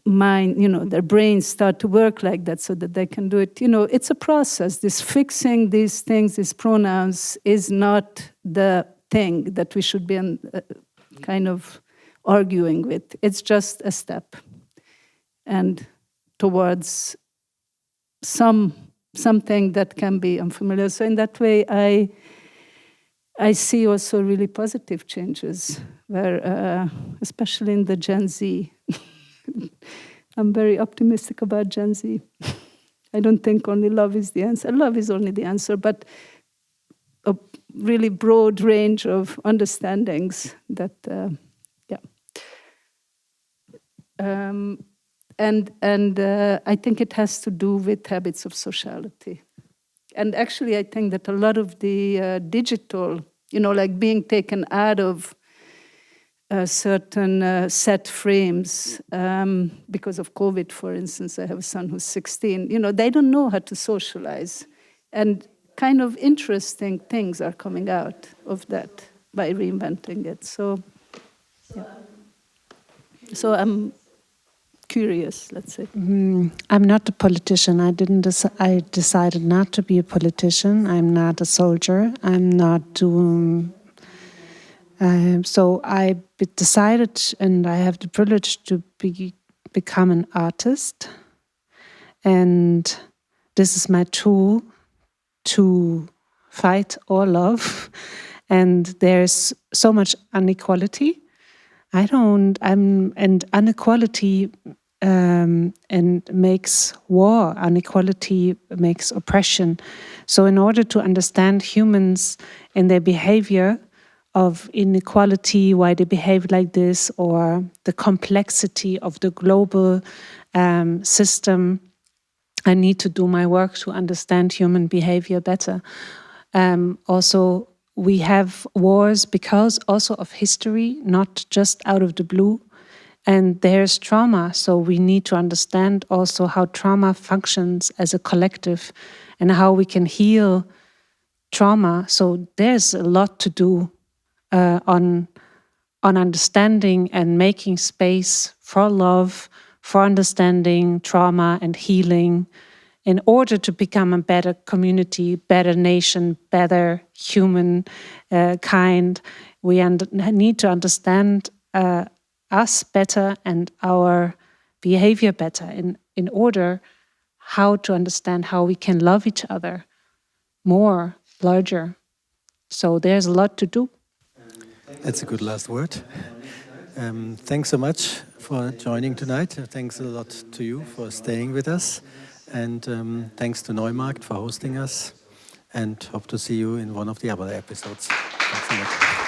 mind, their brains start to work like that so that they can do it. It's a process. This fixing these things, these pronouns, is not the thing that we should be kind of arguing with. It's just a step and towards something that can be unfamiliar. So in that way, I see also really positive changes where, especially in the Gen Z, I'm very optimistic about Gen Z. I don't think only love is the answer. Love is only the answer, but a really broad range of understandings that, And I think it has to do with habits of sociality. And actually, I think that a lot of the digital, like being taken out of certain set frames, because of COVID, for instance, I have a son who's 16, they don't know how to socialize. And kind of interesting things are coming out of that by reinventing it. So I'm curious, let's say. I'm not a politician. I decided not to be a politician. I'm not a soldier. I'm not doing. So I decided, and I have the privilege to become an artist. And this is my tool to fight or love. And there's so much inequality. And inequality and makes war. Inequality makes oppression. So in order to understand humans and their behavior of inequality, why they behave like this, or the complexity of the global system I need to do my work to understand human behavior better. Also, we have wars because also of history, not just out of the blue. And there's trauma, so we need to understand also how trauma functions as a collective and how we can heal trauma. So there's a lot to do on understanding and making space for love, for understanding trauma and healing in order to become a better community, better nation, better human kind. We need to understand us better and our behavior better in order how to understand how we can love each other more, larger. So there's a lot to do. That's a good last word. Thanks so much for joining tonight. Thanks a lot to you for staying with us. And thanks to Neumarkt for hosting us. And hope to see you in one of the other episodes. Thanks a lot.